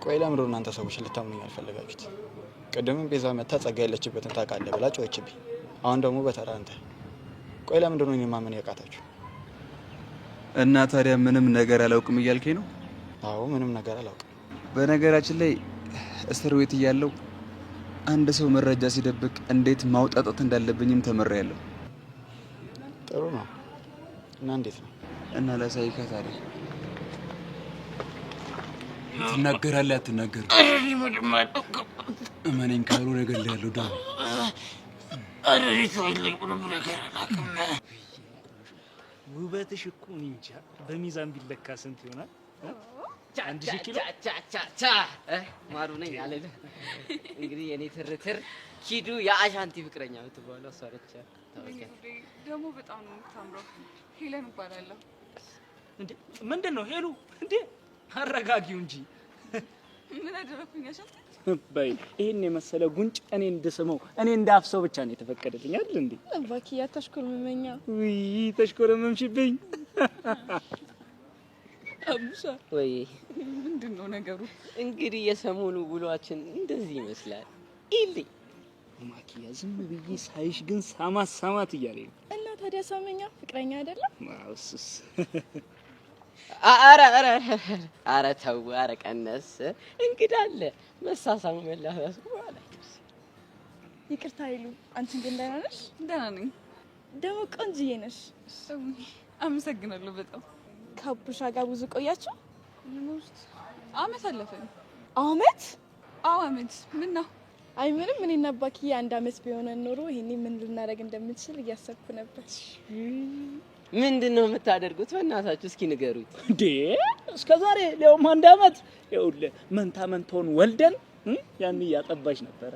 ቆይ ለምንድነው እናንተ ሰዎች ልታምኑኝ አልፈለጋችሁት? ቅድምም ቤዛ መታ ጸጋ ያለችበትን ታውቃለህ ብላ ጮኸችብኝ። አሁን ደግሞ በተራ አንተ። ቆይ ለምንድነው እኔ ማመን ያቃታችሁ? እና ታዲያ ምንም ነገር አላውቅም እያልከኝ ነው? አዎ ምንም ነገር አላውቅም። በነገራችን ላይ እስር ቤት እያለሁ አንድ ሰው መረጃ ሲደብቅ እንዴት ማውጣጣት እንዳለብኝም ተምሬያለሁ። ጥሩ ነው። እና እንዴት ነው? እና ላሳይካ ታዲያ። ትናገራለህ አትናገርም? እመነኝ ካልሆነ እገልሃለሁ። ዳኒ ውበትሽ እኮ እኔ እንጃ በሚዛን ቢለካ ስንት ይሆናል? 1,000 ኪሎ ማሩ ነኝ አለለ። እንግዲህ የኔ ትርትር ኪዱ የአሻንቲ ፍቅረኛ የምትባለው እሷ ነች። ታውቂያለሽ? ደግሞ በጣም ነው የምታምረው። ሄለን እባላለሁ። እንዴ ምንድን ነው ሄሉ? እንዴ አረጋጊው እንጂ ምን አደረኩኝ? አሻንቲ በይ ይሄን የመሰለ ጉንጭ እኔ እንድስመው እኔ እንዳፍሰው ብቻ ነው የተፈቀደልኝ አይደል እንዴ? እባክህ አታሽኮርመመኛ። ውይ ተሽኮረመምሽብኝ። አቡሻ ወይ ምንድነው ነገሩ? እንግዲህ የሰሞኑ ውሏችን እንደዚህ ይመስላል። ኢሊ ማኪያ ዝም ብዬ ሳይሽ ግን ሳማት እያለኝ ነው። እና ታዲያ ሳመኛ ፍቅረኛ አይደለም? ማውስስ አረ ተው፣ አረ ቀነስ። እንግዳለ መሳሳሙ መላፈስ በኋላ ይቅርታ ይሉ። አንቺን ግን ደህና ነሽ? ደህና ነኝ። ደግሞ ቆንጅዬ ነሽ። አመሰግናለሁ በጣም። ከአቡሻ ጋር ብዙ ቆያችሁ? አመት አለፈን። አመት? አዎ አመት። ምን ነው? አይ ምንም። እኔና አባክዬ አንድ አመት ቢሆነን ኖሮ ይሄኔ ምን ልናደርግ እንደምንችል እያሰብኩ ነበር። ምንድነው የምታደርጉት? በእናታችሁ እስኪ ንገሩኝ። እንዴ እስከዛሬ ሊያውም አንድ አመት ይኸውልህ መንታውን ወልደን ያን እያጠባሽ ነበረ።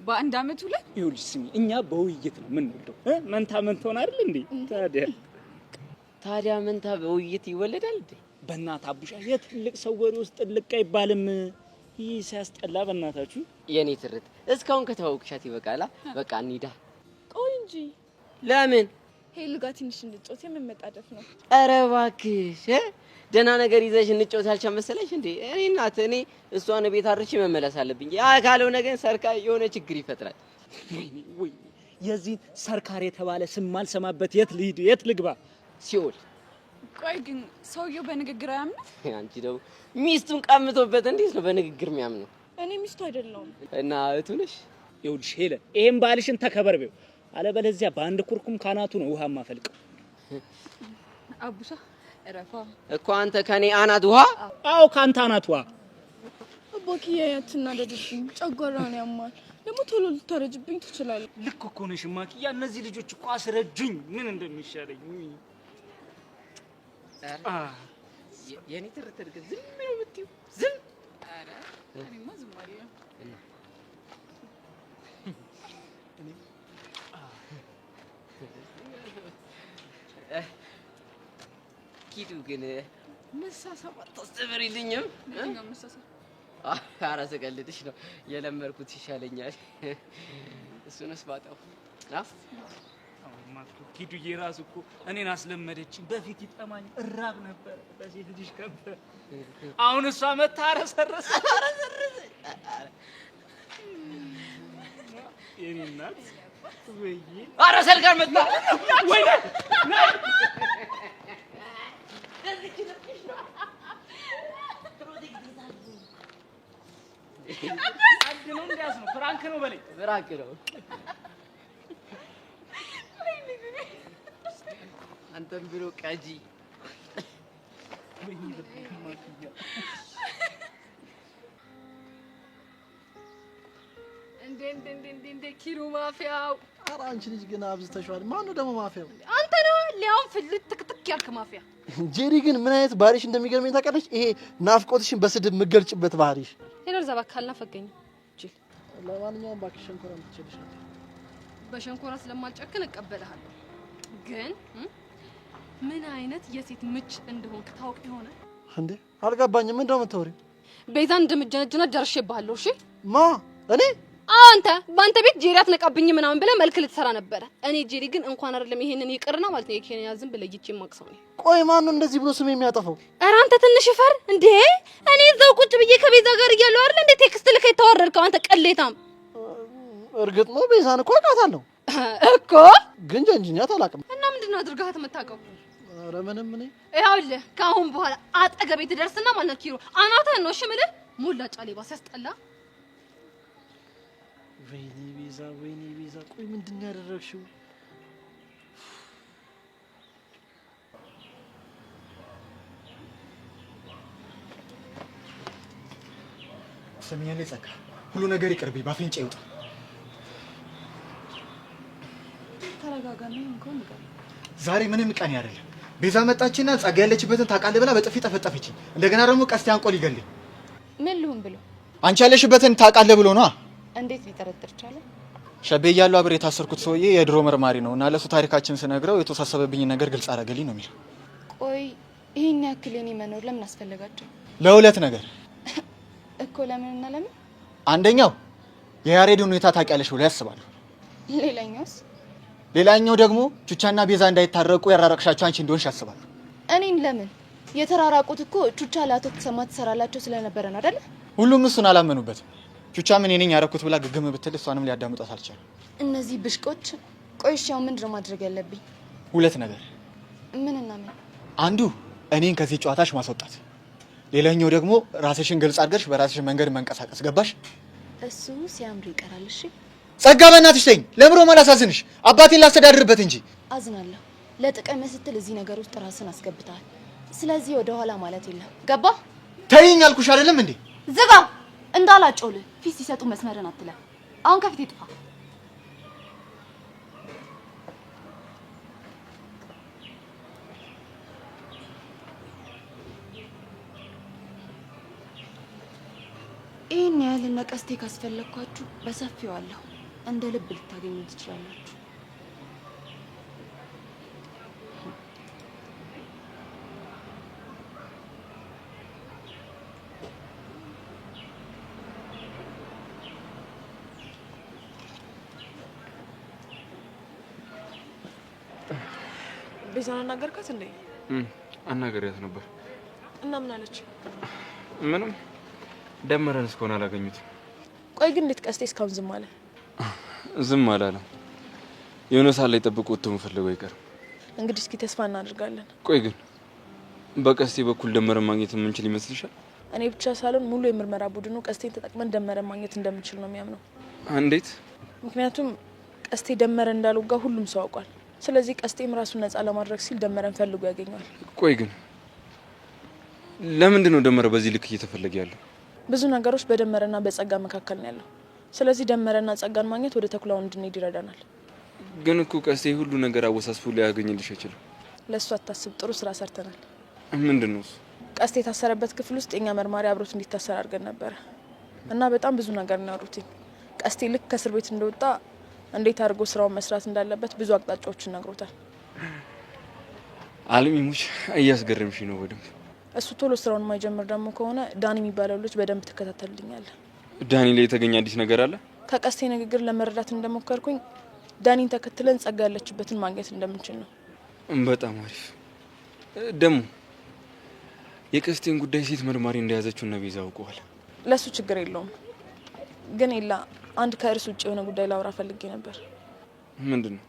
በአንድ አመት ሁለት ይኸውልሽ ስሚ፣ እኛ በውይይት ነው የምንወልደው። መንታውን አይደል እንዴ? ታዲያ መንታ በውይይት ይወለዳል እንዴ? በእናትህ አቡሻ የትልቅ ሰው ወሬ ውስጥ ጥልቅ አይባልም። ይህ ሲያስጠላ በእናታችሁ። የኔ ትርት እስካሁን ከተዋወቅሻት ይበቃላ። በቃ እንሂዳ። ቆይ እንጂ ለምን? ሄሉ ጋር ትንሽ እንጫወት። የምንመጣደፍ ነው። ኧረ እባክሽ ደህና ነገር ይዘሽ እንጫወት ያልቻል መሰለሽ እንዴ? እኔ እናት እኔ እሷን ቤት አድርሼ መመለስ አለብኝ። ያ ካልሆነ ግን ሰርካር የሆነ ችግር ይፈጥራል። ወይ የዚህ ሰርካር የተባለ ስም ማልሰማበት የት ልሂድ? የት ልግባ? ሲኦል። ቆይ ግን ሰውየው በንግግር አያምንም? አንቺ ደግሞ ሚስቱን ቀምቶበት እንዴት ነው በንግግር የሚያምነው? እኔ ሚስቱ አይደለሁም። እና እህቱ ነሽ? ይኸውልሽ ሄለን ይሄን ባልሽን ተከበርቤው፣ አለበለዚያ በአንድ ኩርኩም ካናቱ ነው ውሃ ማፈልቀው። አቡሻ እረፋ እኮ አንተ ከኔ አናት ውሃ? አዎ ካንተ አናት ውሃ። አባክዬ አትናደድብኝ፣ ጨጓራን ያማል። ደግሞ ቶሎ ልታረጅብኝ ትችላለህ። ልክ እኮ ነሽ ማኪያ። እነዚህ ልጆች እኮ አስረጁኝ ምን እንደሚሻለኝ። የኔ ትርትር ግን ዝም ነው የምትይው? ዝም? ኧረ እኔማ ዝም አልልም። ኪዱ ግን መሳሳም አታስተምሪልኝም? ኧረ ስቀልድሽ ነው። የለመድኩት ይሻለኛል። እሱንስ ባጣው ኪዱዬ ራሱ እኮ እኔን አስለመደችኝ። በፊት ይጠማኝ እራብ ነበር በሴት ልጅ ከንፈር። አሁን እሷ መታ አረሰረሰ። የኔ እናት ወይ ኧረ ሰርጋር መጣ ወይ አንድ ነው እንዳያዝ ነው። ፍራንክ ነው በለኝ። ፍራንክ ነው። አንተም ብሎ ቀጂ እንዴ ኪሎ ማፊያው። ኧረ አንቺ ልጅ ግን አብዝተሽዋል። ማነው ደግሞ ማፊያው? አንተ ነህ። ሊያውም ፍልት ትክትክ ያልክ ማፊያ። ጄሪ ግን ምን አይነት ባህሪሽ እንደሚገርመኝ ታውቃለሽ? ይሄ ናፍቆትሽን በስድብ የምትገልጭበት ባህሪሽ። ሄኖር ዘባካልና ፈገኝ ጅል። ለማንኛውም እባክሽ ሸንኮራ ትችልሻል። በሸንኮራ ስለማልጨክን እቀበልሃለሁ። ግን ምን አይነት የሴት ምች እንደሆንክ ታውቅ ይሆነ እንዴ? አልገባኝም። ምንድነው የምታወሪው? ቤዛን እንደምጀነጀና ደርሼብሃለሁ። እሺ ማ? እኔ? አንተ በአንተ ቤት ጄሪ አትነቃብኝ ምናምን ብለህ መልክ ልትሰራ ነበረ። እኔ ጄሪ ግን እንኳን አይደለም ይሄንን ይቅርና ማለት ነው የኬንያ ዝም ብለህ ይቺ ማክሰው ነው። ቆይ ማን ነው እንደዚህ ብሎ ስም የሚያጠፋው? ኧረ አንተ ትንሽ ፈር እንዴ! እኔ እዛው ቁጭ ብዬ ከቤዛ ጋር እያለሁ አይደል እንዴ ቴክስት ልከህ የተዋረድከው አንተ ቅሌታም። እርግጥ ነው ቤዛን እኮ አውቃታለሁ እኮ ግን ጀንጅኛት አላውቅም። እና ምንድነው አድርጋት የምታውቀው? ኧረ ምንም። እኔ ይኸውልህ ከአሁን በኋላ አጠገቤ ትደርስና ማለት ነው ኪሮ አናትህን ነው እሺ የምልህ። ሙላጫ ሌባ ሲያስጠላ። ወይኔ ቤዛ፣ ወይኔ ቤዛ፣ ቆይ ምንድን ነው ያደረግሽው? ሰሚያኔ ጸጋ፣ ሁሉ ነገር ይቅርብኝ፣ ባፍንጫ ይውጣ። ተረጋጋና እንኳን ዛሬ ምንም ቀን አይደለም። ቤዛ መጣችና ጸጋ ያለችበትን ታውቃለህ ብላ በጥፊ ጠፈጠፈችኝ። እንደገና ደግሞ ቀስቴ አንቆ ሊገልኝ ምን ልሁን ብሎ? አንቺ ያለሽበትን ታውቃለህ ብሎ ነው። እንዴት ሊጠረጥር ቻለ? ሸቤ እያለሁ አብሬ የታሰርኩት ሰውዬ የድሮ መርማሪ ነው እና ለሱ ታሪካችን ስነግረው የተወሳሰበብኝ ነገር ግልጽ አደረገልኝ ነው የሚለው። ቆይ ይሄን ያክል የኔ መኖር ለምን አስፈለጋቸው? ለሁለት ነገር እኮ ለምንና ለምን? አንደኛው የያሬድን ሁኔታ ታውቂያለሽ ብሎ ያስባሉ። ሌላኛውስ? ሌላኛው ደግሞ ቹቻና ቤዛ እንዳይታረቁ ያራረቅሻቸው አንቺ እንደሆንሽ ያስባሉ። እኔን ለምን? የተራራቁት እኮ ቹቻ ለአቶ ተሰማ ትሰራላቸው ስለነበረ ነው አይደል? ሁሉም እሱን አላመኑበትም። ቹቻ ምን እኔ ነኝ ያረኩት ብላ ግግም ብትል እሷንም ሊያዳምጧት አልቻሉም። እነዚህ ብሽቆች። ቆይ እሺ አሁን ምንድን ነው ማድረግ ያለብኝ? ሁለት ነገር። ምንና ምን? አንዱ እኔን ከዚህ ጨዋታሽ ማስወጣት፣ ሌላኛው ደግሞ ራስሽን ግልጽ አድርገሽ በራስሽ መንገድ መንቀሳቀስ። ገባሽ? እሱ ሲያምር ይቀራል። እሺ ጸጋ፣ በእናትሽ ተይኝ። ለምሮ ማላሳዝንሽ አባቴን ላስተዳድርበት እንጂ። አዝናለሁ። ለጥቅም ስትል እዚህ ነገር ውስጥ ራስን አስገብተሃል። ስለዚህ ወደ ኋላ ማለት የለም። ገባ? ተይኝ አልኩሽ አይደለም እንዴ? ዝጋ! እንዳላጮል ፊት ሲሰጡ መስመርን አትለ። አሁን ከፊቴ ጥፋ። ይህን ያህል እነ ቀስቴ ካስፈለግኳችሁ በሰፊው አለሁ። እንደ ልብ ልታገኙ ትችላላችሁ። ቤዛን አናገርካት እንዴ? አናገሪያት ነበር። እና ምን አለች? ምንም ደመረን እስካሁን አላገኙትም። ቆይ ግን እንዴት ቀስቴ እስካሁን ዝም አለ? ዝም አላለም። የሆነ ሰዓት ላይ ጠብቆ ወጥቶ መፈለጉ አይቀርም። እንግዲህ እስኪ ተስፋ እናደርጋለን። ቆይ ግን በቀስቴ በኩል ደመረን ማግኘት የምንችል ይመስልሻል? እኔ ብቻ ሳልሆን ሙሉ የምርመራ ቡድኑ ቀስቴን ተጠቅመን ደመረን ማግኘት እንደምንችል ነው የሚያምነው። እንዴት? ምክንያቱም ቀስቴ ደመረን እንዳልወጋ ሁሉም ሰው አውቋል። ስለዚህ ቀስቴም ራሱን ነፃ ለማድረግ ሲል ደመረን ፈልጎ ያገኘዋል። ቆይ ግን ለምንድን ነው ደመረ በዚህ ልክ እየተፈለገ ያለው? ብዙ ነገሮች በደመረና በጸጋ መካከል ነው ያለው። ስለዚህ ደመረና ጸጋን ማግኘት ወደ ተኩላው እንድንሄድ ይረዳናል። ግን እኮ ቀስቴ ሁሉ ነገር አወሳስፎ ሊያገኝልሽ አይችልም። ለእሱ አታስብ፣ ጥሩ ስራ ሰርተናል። ምንድን ነው እሱ? ቀስቴ የታሰረበት ክፍል ውስጥ የኛ መርማሪ አብሮት እንዲታሰር አድርገን ነበረ እና በጣም ብዙ ነገር ነው ያወሩት። ቀስቴ ልክ ከእስር ቤት እንደወጣ እንዴት አድርጎ ስራውን መስራት እንዳለበት ብዙ አቅጣጫዎችን ነግሮታል። አልሚሙሽ እያስገረምሽ ነው በደንብ። እሱ ቶሎ ስራውን የማይጀምር ደግሞ ከሆነ ዳኒ የሚባለው ልጅ በደንብ ትከታተልልኛለህ። ዳኒ ላይ የተገኘ አዲስ ነገር አለ? ከቀስቴ ንግግር ለመረዳት እንደሞከርኩኝ ዳኒን ተከትለን ጸጋ ያለችበትን ማግኘት እንደምንችል ነው። በጣም አሪፍ። ደግሞ የቀስቴን ጉዳይ ሴት መርማሪ እንደያዘችው እና ቤዛ አውቀዋል። ለሱ ችግር የለውም። ግን ኤላ አንድ ከእርስ ውጭ የሆነ ጉዳይ ላውራ ፈልጌ ነበር። ምንድን ነው?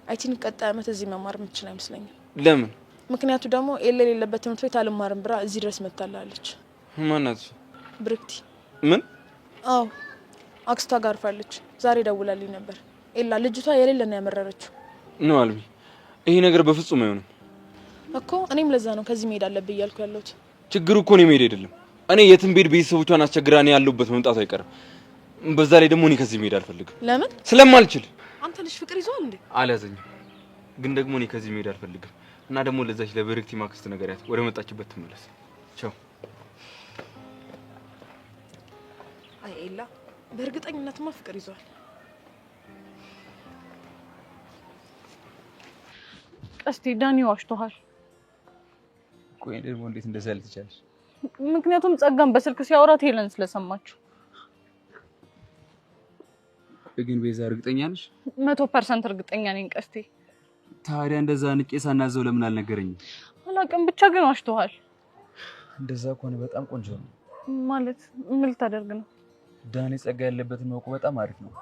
አይ ቲንክ ቀጣይ አመት እዚህ መማር የምትችል አይመስለኝም። ለምን? ምክንያቱ ደግሞ ኤላ የሌለበት ትምህርት ቤት አልማርም ብራ እዚህ ድረስ መታላለች። ማናት? ብርክቲ። ምን? አዎ አክስቷ ጋር አርፋለች። ዛሬ ደውላልኝ ነበር። ኤላ ልጅቷ የሌለ ነው ያመረረችው። ነው አልሚ፣ ይሄ ነገር በፍጹም አይሆንም እኮ። እኔም ለዛ ነው ከዚህ መሄድ አለብኝ እያልኩ ያለሁት። ችግሩ እኮ ነው መሄድ አይደለም። እኔ የትም ቤት ቤተሰቦቿን አስቸግራ እኔ ያለሁበት መምጣቱ አይቀርም። በዛ ላይ ደግሞ እኔ ከዚህ መሄድ አልፈልግም። ለምን? ስለማልችል። አንተ ልጅ ፍቅር ይዟል እንዴ? አልያዘኝም፣ ግን ደግሞ እኔ ከዚህ መሄድ አልፈልግም። እና ደግሞ ለዛች ለብርክቲ ማክስት ነገርያት ወደ መጣችበት ትመለስ። ቻው። አይ ኤላ፣ በእርግጠኝነትማ ፍቅር ይዟል። ቀስቴ ዳኒ ዋሽቶሃል። ቆይ ደግሞ እንዴት እንደዛ ልትቻለሽ? ምክንያቱም ጸጋን በስልክ ሲያወራት ሄለን ስለሰማችሁ። ግን ቤዛ እርግጠኛ ነሽ? 100% እርግጠኛ ነኝ ቀስቴ። ታዲያ እንደዛ ንቄ ሳናዘው ለምን አልነገረኝም? አላውቅም፣ ብቻ ግን ዋሽቶሃል። እንደዛ ከሆነ በጣም ቆንጆ ነው። ማለት ምን ልታደርግ ነው? ዳኒ ጸጋ ያለበትን ማውቁ በጣም አሪፍ ነው።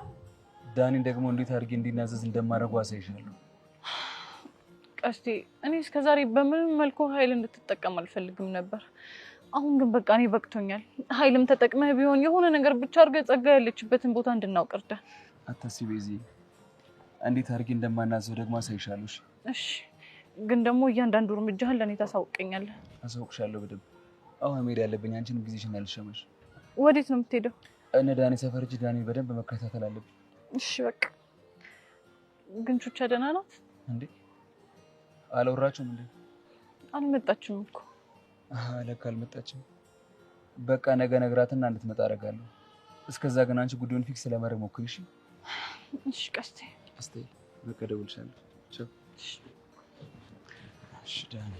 ዳኒ ደግሞ እንዴት አድርጌ እንዲናዘዝ እንደማደርገው አሳይሻለሁ። ቀስቴ እኔ እስከዛሬ በምንም መልኩ ኃይል እንድትጠቀም አልፈልግም ነበር። አሁን ግን በቃ እኔ በቅቶኛል። ኃይልም ተጠቅመህ ቢሆን የሆነ ነገር ብቻ አድርገህ ጸጋ ያለችበትን ቦታ እንድናውቅ እርዳን። አታስቢ ቤዚ፣ እንዴት አድርጌ እንደማናዘው ደግሞ አሳይሻለሁ። እሺ፣ ግን ደግሞ እያንዳንዱ እርምጃህን ለእኔ ታሳውቀኛለህ። አሳውቅሻለሁ በደንብ። አሁን መሄድ ያለብኝ አንቺን ጊዜሽን አልሸመሽ። ወዴት ነው የምትሄደው? እነ ዳኒ ሰፈር እጅ ዳኒ በደንብ መከታተል አለብኝ። እሺ በቃ። ግን ቹቻ ደህና ናት እንዴ? አላወራችሁም እንዴ? አልመጣችም እኮ። ለካ አልመጣችም። በቃ ነገ ነግራትና እንድትመጣ አደርጋለሁ። እስከዛ ግን አንቺ ጉዳዩን ፊክስ ለማድረግ ሞክሪ እሺ? እሺ ቀስቴ። በቃ እደውልልሻለሁ። ቻው። እሺ ዳኒ